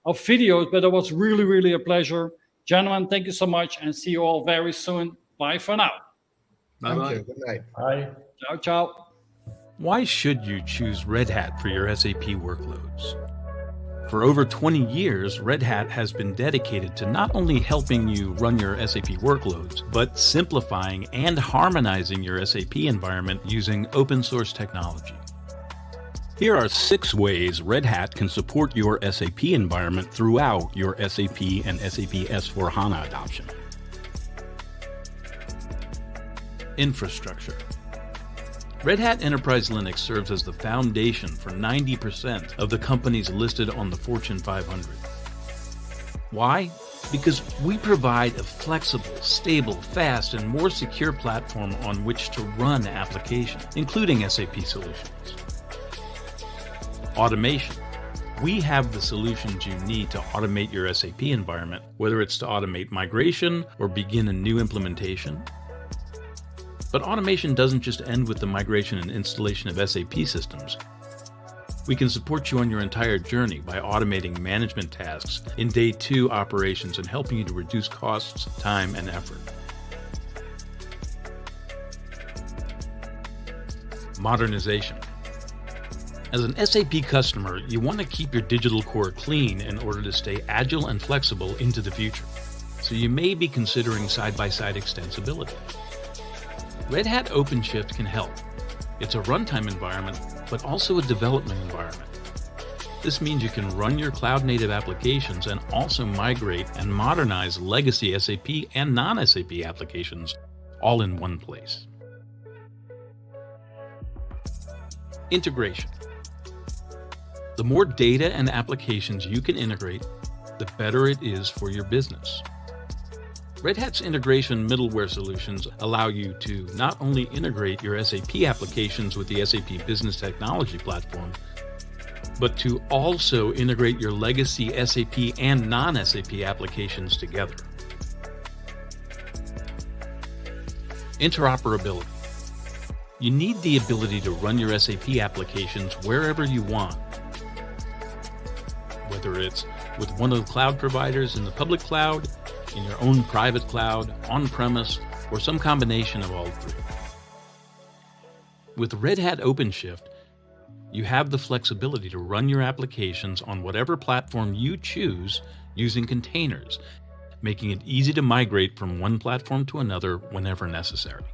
of videos, but it was really, really a pleasure. Gentlemen, thank you so much, and see you all very soon. Bye for now. Thank you. Good night. Bye. Ciao, ciao. Why should you choose Red Hat for your SAP workloads? For over 20 years, Red Hat has been dedicated to not only helping you run your SAP workloads, but simplifying and harmonizing your SAP environment using open source technology. Here are 6 ways Red Hat can support your SAP environment throughout your SAP and SAP S/4HANA adoption. Infrastructure. Red Hat Enterprise Linux serves as the foundation for 90% of the companies listed on the Fortune 500. Why? Because we provide a flexible, stable, fast, and more secure platform on which to run applications, including SAP solutions. Automation. We have the solutions you need to automate your SAP environment, whether it's to automate migration or begin a new implementation. But automation doesn't just end with the migration and installation of SAP systems. We can support you on your entire journey by automating management tasks in day 2 operations and helping you to reduce costs, time, and effort. Modernization. As an SAP customer, you want to keep your digital core clean in order to stay agile and flexible into the future. So you may be considering side-by-side extensibility. Red Hat Openshift can help. It's a runtime environment, but also a development environment. This means you can run your cloud-native applications and also migrate and modernize legacy SAP and non-SAP applications all in one place. Integration. The more data and applications you can integrate, the better it is for your business. Red Hat's integration middleware solutions allow you to not only integrate your SAP applications with the SAP Business Technology Platform, but to also integrate your legacy SAP and non-SAP applications together. Interoperability. You need the ability to run your SAP applications wherever you want, whether it's with one of the cloud providers in the public cloud, in your own private cloud, on-premise, or some combination of all 3. With Red Hat OpenShift, you have the flexibility to run your applications on whatever platform you choose using containers, making it easy to migrate from one platform to another whenever necessary.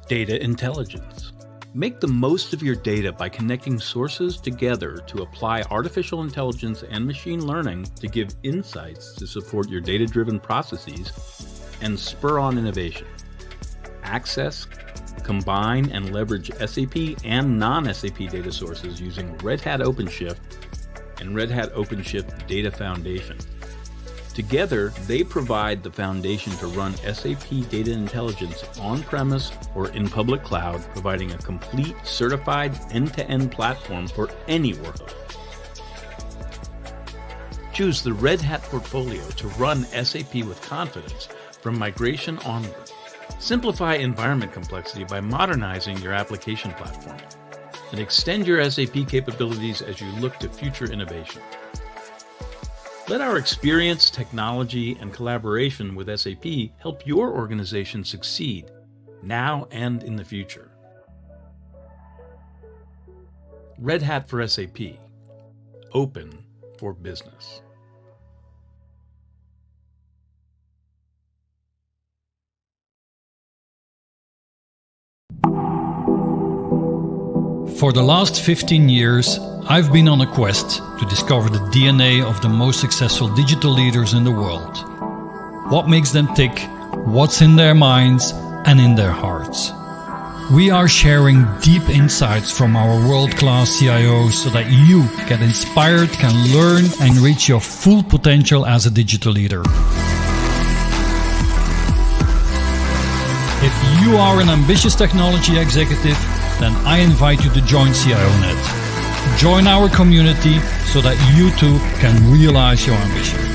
Data intelligence. Make the most of your data by connecting sources together to apply artificial intelligence and machine learning to give insights to support your data-driven processes and spur on innovation. Access, combine, and leverage SAP and non-SAP data sources using Red Hat OpenShift and Red Hat OpenShift Data Foundation. Together, they provide the foundation to run SAP data intelligence on-premise or in public cloud, providing a complete, certified, end-to-end platform for any workload. Choose the Red Hat portfolio to run SAP with confidence from migration onward. Simplify environment complexity by modernizing your application platform, and extend your SAP capabilities as you look to future innovation. Let our experience, technology, and collaboration with SAP help your organization succeed now and in the future. Red Hat for SAP. Open for business. For the last 15 years, I've been on a quest to discover the DNA of the most successful digital leaders in the world. What makes them tick, what's in their minds and in their hearts. We are sharing deep insights from our world-class CIOs so that you get inspired, can learn and reach your full potential as a digital leader. If you are an ambitious technology executive, then I invite you to join CIONET. Join our community so that you too can realize your ambition.